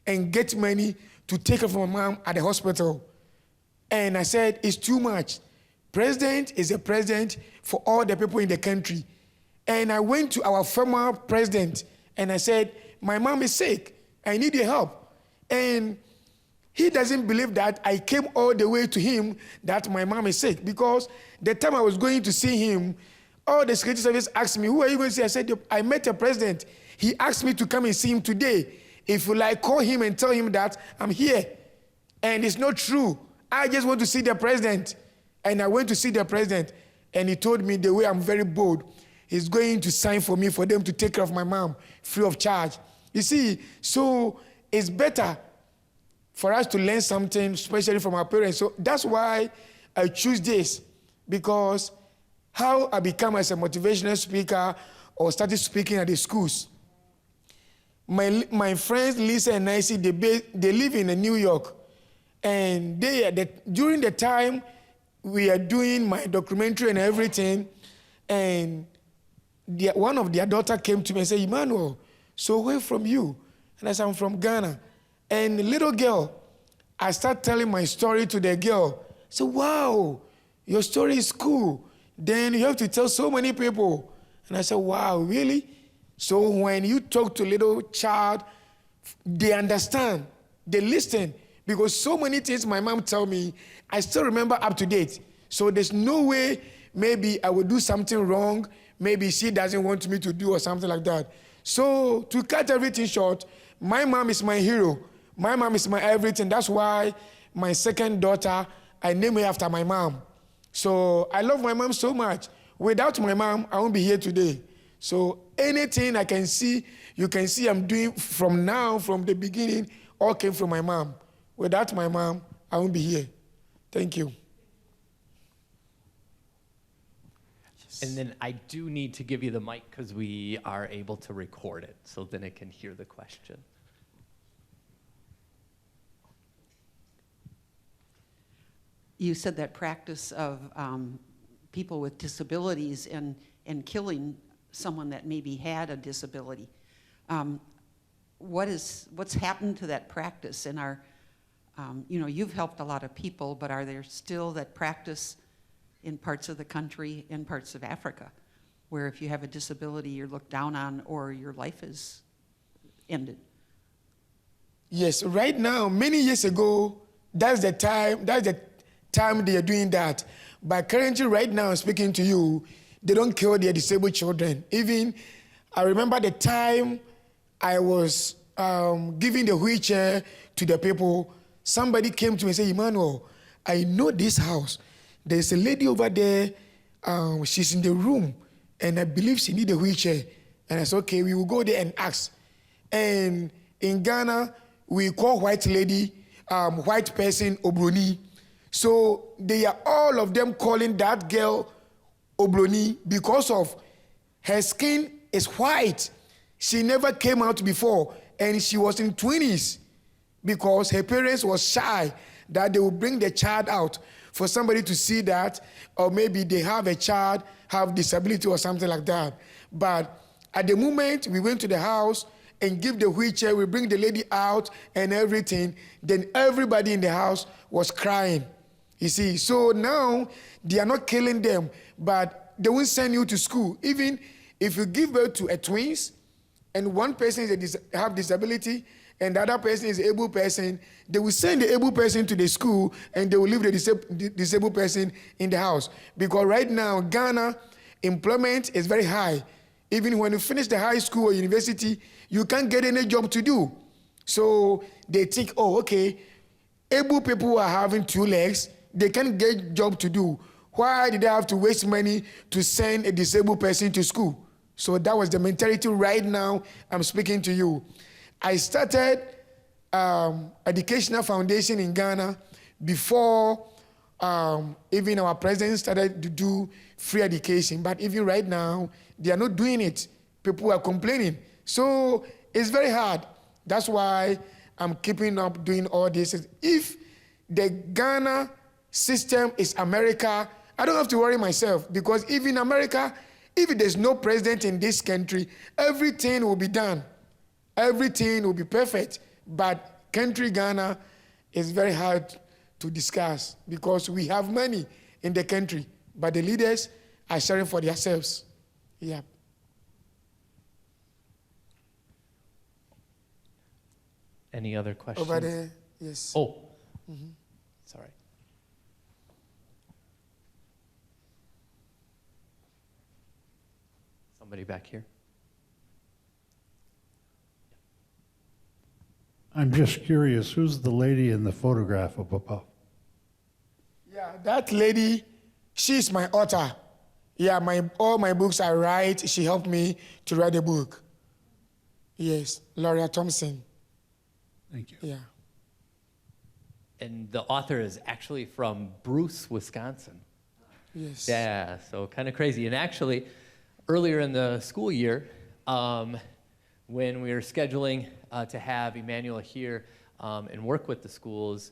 and get money to take her from my mom at the hospital. And I said, it's too much. President is a president for all the people in the country. And I went to our former president and I said, my mom is sick. I need your help. And he doesn't believe that I came all the way to him that my mom is sick, because the time I was going to see him, all the security service asked me, who are you going to see? I said, I met the president. He asked me to come and see him today. If you like, call him and tell him that I'm here. And it's not true. I just want to see the president. And I went to see the president, and he told me the way I'm very bold, he's going to sign for me for them to take care of my mom free of charge. You see, so it's better for us to learn something, especially from our parents. So that's why I choose this, because how I become as a motivational speaker or started speaking at the schools. My friends Lisa and Nancy, they live in New York, and during the time we are doing my documentary and everything, and one of their daughter came to me and said, Emmanuel, so where from you? And I said, I'm from Ghana. And the little girl, I start telling my story to the girl. So, wow, your story is cool. Then you have to tell so many people. And I said, wow, really? So when you talk to a little child, they understand, they listen. Because so many things my mom tell me, I still remember up to date. So there's no way maybe I would do something wrong, maybe she doesn't want me to do or something like that. So to cut everything short, my mom is my hero. My mom is my everything. That's why my second daughter, I named her after my mom. So I love my mom so much. Without my mom, I won't be here today. So anything I can see, you can see I'm doing from now, from the beginning, all came from my mom. Without my mom, I won't be here. Thank you. And then I do need to give you the mic because we are able to record it, so then it can hear the question. You said that practice of people with disabilities and killing someone that maybe had a disability. What's happened to that practice in our, you've helped a lot of people, but are there still that practice in parts of the country, in parts of Africa, where if you have a disability, you're looked down on or your life is ended? Yes, right now, many years ago, that's the time they are doing that. But currently, right now, speaking to you, they don't kill their disabled children. Even, I remember the time I was giving the wheelchair to the people, somebody came to me and said, Emmanuel, I know this house. There's a lady over there, she's in the room, and I believe she needs a wheelchair. And I said, okay, we will go there and ask. And in Ghana, we call white lady, white person, Obroni. So they are all of them calling that girl Obroni because of her skin is white. She never came out before, and she was in 20s because her parents was shy that they would bring the child out for somebody to see that, or maybe they have a child, have disability or something like that. But at the moment we went to the house and give the wheelchair, we bring the lady out and everything, then everybody in the house was crying. You see, so now they are not killing them, but they won't send you to school. Even if you give birth to a twins, and one person have disability, and the other person is an able person, they will send the able person to the school, and they will leave the disabled person in the house. Because right now, Ghana, employment is very high. Even when you finish the high school or university, you can't get any job to do. So they think, oh, okay, able people are having 2 legs, they can't get job to do. Why did they have to waste money to send a disabled person to school? So that was the mentality right now I'm speaking to you. I started educational foundation in Ghana before even our president started to do free education. But even right now, they are not doing it. People are complaining. So it's very hard. That's why I'm keeping up doing all this. If the Ghana system is America, I don't have to worry myself, because even in America, if there's no president in this country, everything will be done. Everything will be perfect. But country Ghana is very hard to discuss because we have money in the country, but the leaders are sharing for themselves. Yeah. Any other questions? Over there, yes. Oh, sorry. Somebody back here. I'm just curious, who's the lady in the photograph up above? Yeah, that lady, she's my author. Yeah, all my books I write, she helped me to write a book. Yes, Gloria Thompson. Thank you. Yeah. And the author is actually from Bruce, Wisconsin. Yes. Yeah, so kind of crazy. And actually, earlier in the school year, when we were scheduling to have Emmanuel here and work with the schools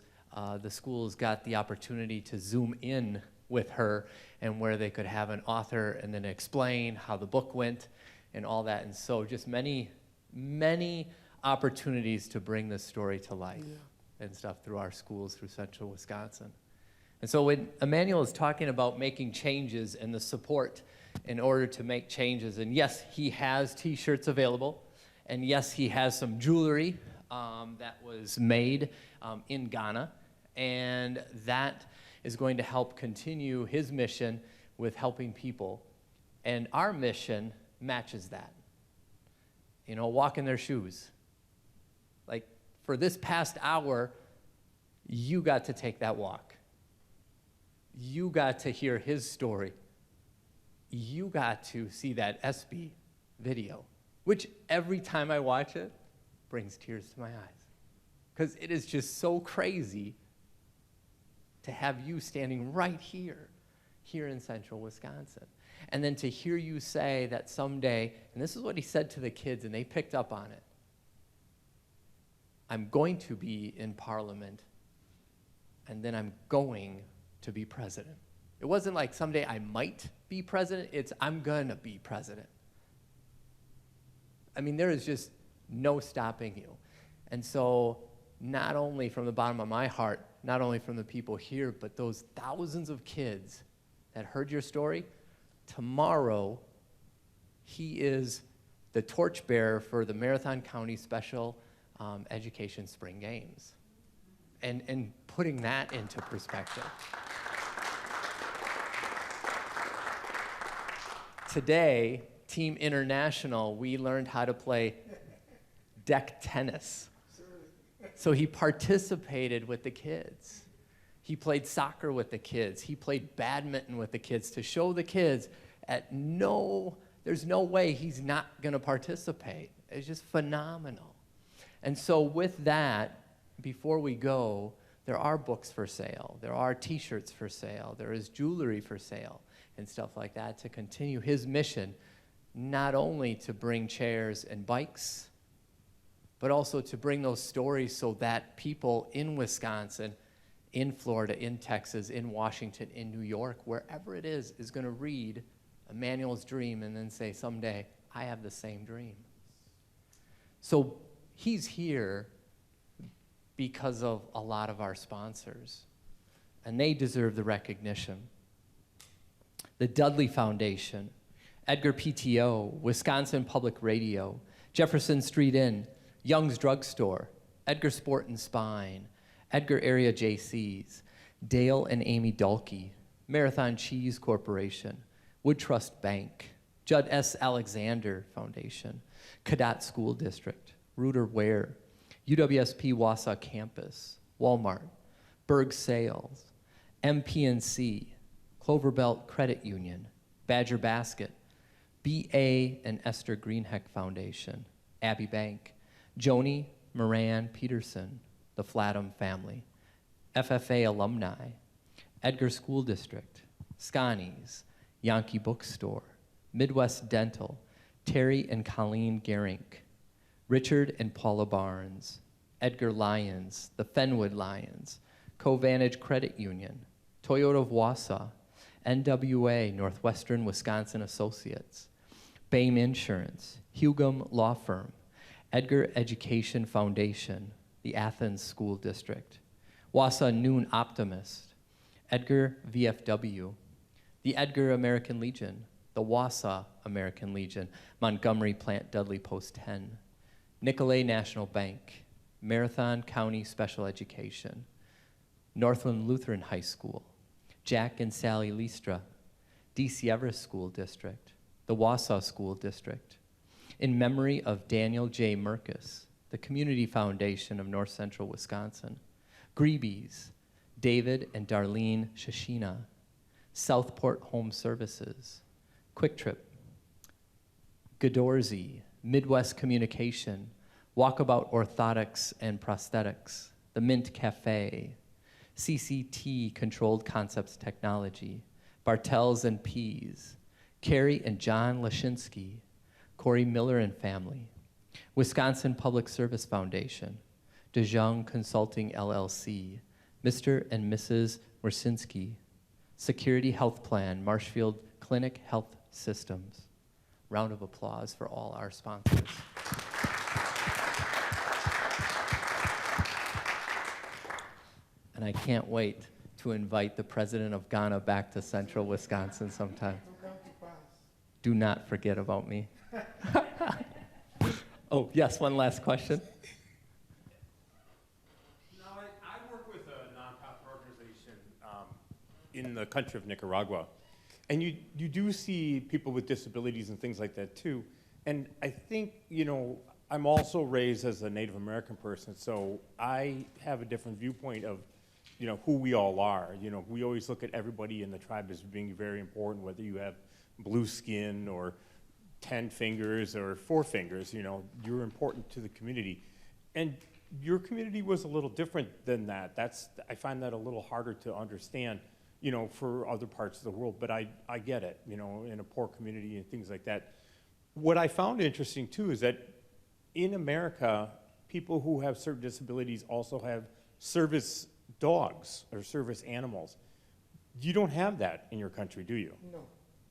got the opportunity to zoom in with her, and where they could have an author and then explain how the book went and all that. And so just many, many opportunities to bring this story to life and stuff through our schools, through central Wisconsin. And so when Emmanuel is talking about making changes and the support in order to make changes, and yes, he has t-shirts available, and yes, he has some jewelry that was made in Ghana, and that is going to help continue his mission with helping people. And our mission matches that. You know, walk in their shoes. Like, for this past hour, you got to take that walk. You got to hear his story. You got to see that SB video, which every time I watch it brings tears to my eyes, because it is just so crazy to have you standing right here in central Wisconsin. And then to hear you say that someday, and this is what he said to the kids, and they picked up on it, I'm going to be in Parliament, and then I'm going to be president. It wasn't like someday I might be president, it's I'm gonna be president. I mean, there is just no stopping you. And so, not only from the bottom of my heart, not only from the people here, but those thousands of kids that heard your story, tomorrow, he is the torchbearer for the Marathon County Special Education Spring Games. And putting that into perspective. Today, Team International, we learned how to play deck tennis. So he participated with the kids. He played soccer with the kids. He played badminton with the kids to show the kids there's no way he's not gonna participate. It's just phenomenal. And so with that, before we go, there are books for sale. There are t-shirts for sale. There is jewelry for sale and stuff like that to continue his mission, not only to bring chairs and bikes, but also to bring those stories so that people in Wisconsin, in Florida, in Texas, in Washington, in New York, wherever it is going to read Emmanuel's dream and then say, someday, I have the same dream. So he's here because of a lot of our sponsors, and they deserve the recognition. The Dudley Foundation, Edgar PTO, Wisconsin Public Radio, Jefferson Street Inn, Young's Drugstore, Edgar Sport and Spine, Edgar Area JCs, Dale and Amy Dulkey, Marathon Cheese Corporation, Wood Trust Bank, Judd S. Alexander Foundation, Cadott School District, Reuter Ware, UWSP Wausau Campus, Walmart, Berg Sales, MPNC, Cloverbelt Credit Union, Badger Basket, B.A. and Esther Greenheck Foundation, Abbey Bank, Joni Moran Peterson, the Flatham family, FFA alumni, Edgar School District, Scotty's, Yankee Bookstore, Midwest Dental, Terry and Colleen Gerink, Richard and Paula Barnes, Edgar Lyons, the Fenwood Lions, Covantage Credit Union, Toyota of Wausau, NWA Northwestern Wisconsin Associates, BAME Insurance, Hugum Law Firm, Edgar Education Foundation, the Athens School District, Wausau Noon Optimist, Edgar VFW, the Edgar American Legion, the Wausau American Legion, Montgomery Plant Dudley Post 10, Nicolay National Bank, Marathon County Special Education, Northland Lutheran High School, Jack and Sally Listra, D.C. Everest School District, the Wausau School District, in memory of Daniel J. Merkus, the Community Foundation of North Central Wisconsin, Greebies, David and Darlene Shashina, Southport Home Services, Quick Trip, Godorsey, Midwest Communication, Walkabout Orthotics and Prosthetics, the Mint Cafe, CCT Controlled Concepts Technology, Bartels and Peas, Carrie and John Lashinsky, Corey Miller and Family, Wisconsin Public Service Foundation, DeJong Consulting LLC, Mr. and Mrs. Wersinski, Security Health Plan, Marshfield Clinic Health Systems. Round of applause for all our sponsors. And I can't wait to invite the president of Ghana back to Central Wisconsin sometime. Do not forget about me. Oh, yes, one last question. Now, I work with a nonprofit organization in the country of Nicaragua. And you do see people with disabilities and things like that too. And I think, I'm also raised as a Native American person, so I have a different viewpoint of, who we all are. We always look at everybody in the tribe as being very important, whether you have blue skin or 10 fingers or 4 fingers, you're important to the community. And your community was a little different than that. I find that a little harder to understand, for other parts of the world, but I get it, in a poor community and things like that. What I found interesting too is that in America, people who have certain disabilities also have service dogs or service animals. You don't have that in your country, do you? No.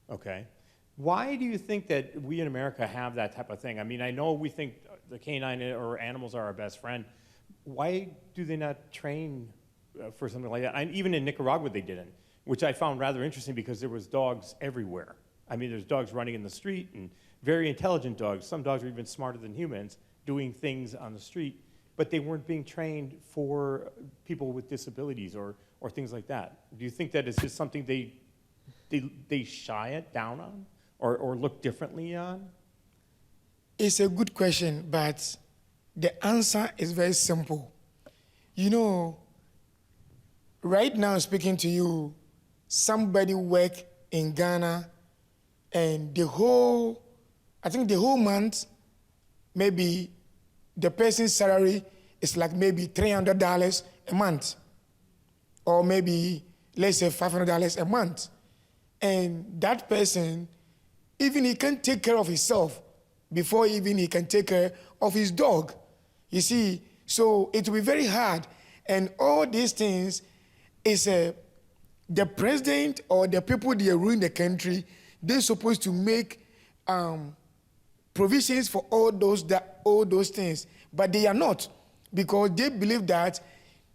Okay. Why do you think that we in America have that type of thing? I mean, I know we think the canine or animals are our best friend. Why do they not train for something like that? And even in Nicaragua, they didn't, which I found rather interesting because there was dogs everywhere. I mean, there's dogs running in the street and very intelligent dogs. Some dogs are even smarter than humans doing things on the street, but they weren't being trained for people with disabilities or things like that. Do you think that it's just something they shy it down on or look differently on? It's a good question, but the answer is very simple. You know, right now speaking to you, somebody work in Ghana and I think the whole month, maybe the person's salary is like maybe $300 a month, or maybe let's say $500 a month. And that person, even he can take care of himself before even he can take care of his dog. You see, so it will be very hard. And all these things is the president or the people that rule the country, they're supposed to make provisions for all those things, but they are not, because they believe that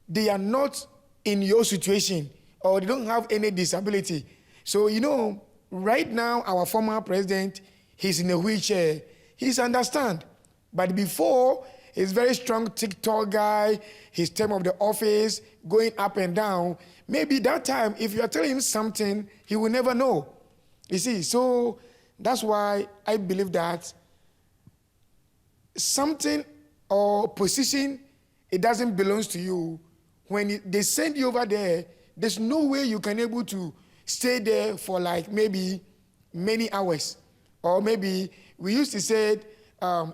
they are not in your situation or they don't have any disability. So, you know, right now our former president, he's in a wheelchair. He's understand, but before, he's very strong TikTok guy, his term of the office, going up and down. Maybe that time, if you are telling him something, he will never know. You see, so that's why I believe that something or position, it doesn't belong to you. When they send you over there, there's no way you can able to stay there for like maybe many hours. Or maybe we used to say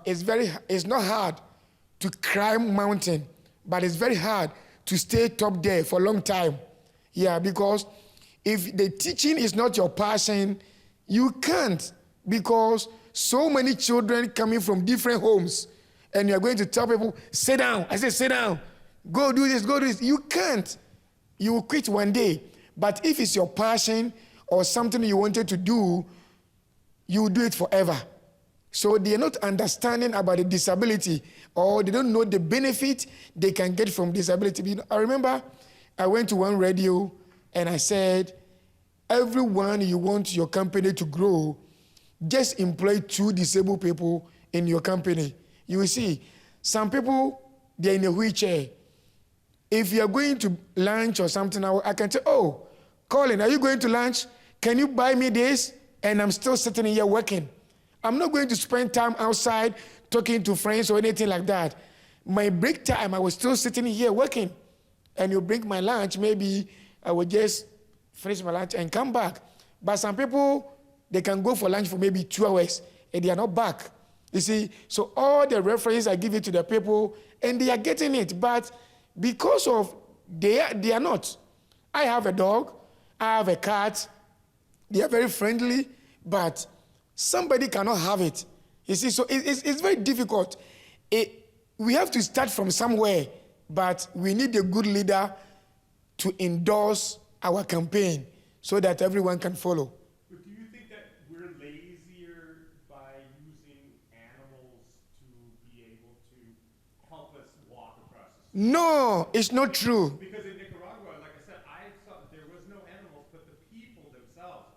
it's not hard to climb mountain, but it's very hard to stay top there for a long time. Yeah, because if the teaching is not your passion, you can't, because so many children coming from different homes, and you're going to tell people, sit down. I say, sit down. Go do this, go do this. You can't. You will quit one day. But if it's your passion or something you wanted to do, you will do it forever. So they are not understanding about the disability, or they don't know the benefit they can get from disability. I remember I went to one radio and I said, everyone you want your company to grow, just employ 2 disabled people in your company. You will see, some people, they're in a wheelchair. If you're going to lunch or something, I can say, oh, Colin, are you going to lunch? Can you buy me this? And I'm still sitting here working. I'm not going to spend time outside talking to friends or anything like that. My break time, I was still sitting here working. And you bring my lunch, maybe I will just finish my lunch and come back. But some people, they can go for lunch for maybe 2 hours and they are not back. You see, so all the references I give it to the people and they are getting it, but because of they are not. I have a dog, I have a cat, they are very friendly, but somebody cannot have it. You see, so it's very difficult. We have to start from somewhere, but we need a good leader to endorse our campaign so that everyone can follow. But do you think that we're lazier by using animals to be able to help us walk across the street? No, it's not true. Because in Nicaragua, like I said, I saw that there was no animals, but the people themselves,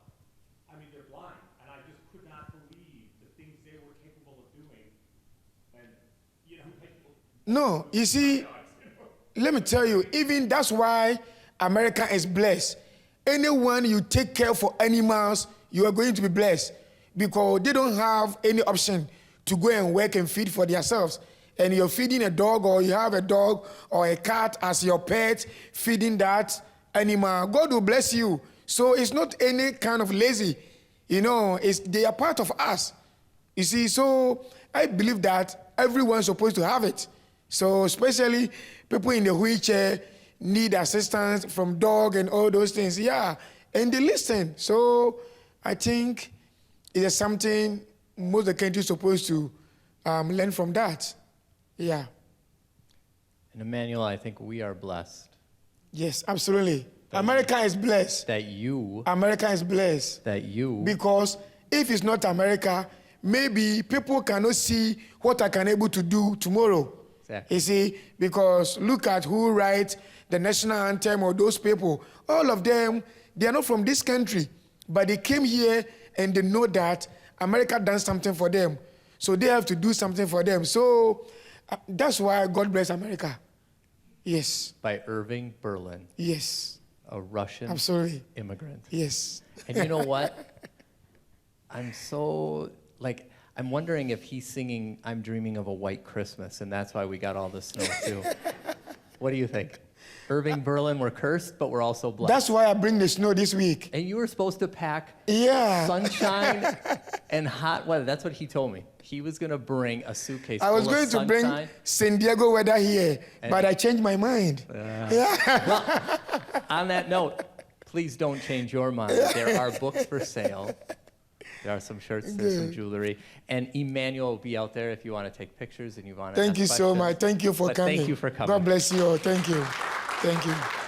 I mean, they're blind, and I just could not believe the things they were capable of doing. And, you know, no, you see, let me tell you, even that's why America is blessed. Anyone you take care for animals, you are going to be blessed, because they don't have any option to go and work and feed for themselves. And you're feeding a dog, or you have a dog or a cat as your pet, feeding that animal, God will bless you. So it's not any kind of lazy, you know, they are part of us. You see, so I believe that everyone's supposed to have it. So especially people in the wheelchair need assistance from dog and all those things, yeah, and they listen. So I think it is something most of the country is supposed to learn from that. Yeah. And Emmanuel, I think we are blessed. Yes, absolutely. America is blessed. America is blessed. Because if it's not America, maybe people cannot see what I can able to do tomorrow. Exactly. You see, because look at who writes the national anthem or those people. All of them, they are not from this country, but they came here and they know that America done something for them. So they have to do something for them. So that's why God bless America. Yes. By Irving Berlin. Yes. A Russian Absolutely. immigrant. Yes. And you know what? I'm so, like, I'm wondering if he's singing I'm Dreaming of a White Christmas, and that's why we got all the snow, too. What do you think? Irving Berlin, we're cursed, but we're also blessed. That's why I bring the snow this week. And you were supposed to pack sunshine and hot weather. That's what he told me. He was going to bring a suitcase I was full going of to bring San Diego weather here, but I changed my mind. Well, on that note, please don't change your mind. There are books for sale. There are some shirts, there's some jewelry. And Emmanuel will be out there if you want to take pictures and you want to Thank you so much. Thank you for coming. Thank you for coming. God bless you all. Thank you. Thank you.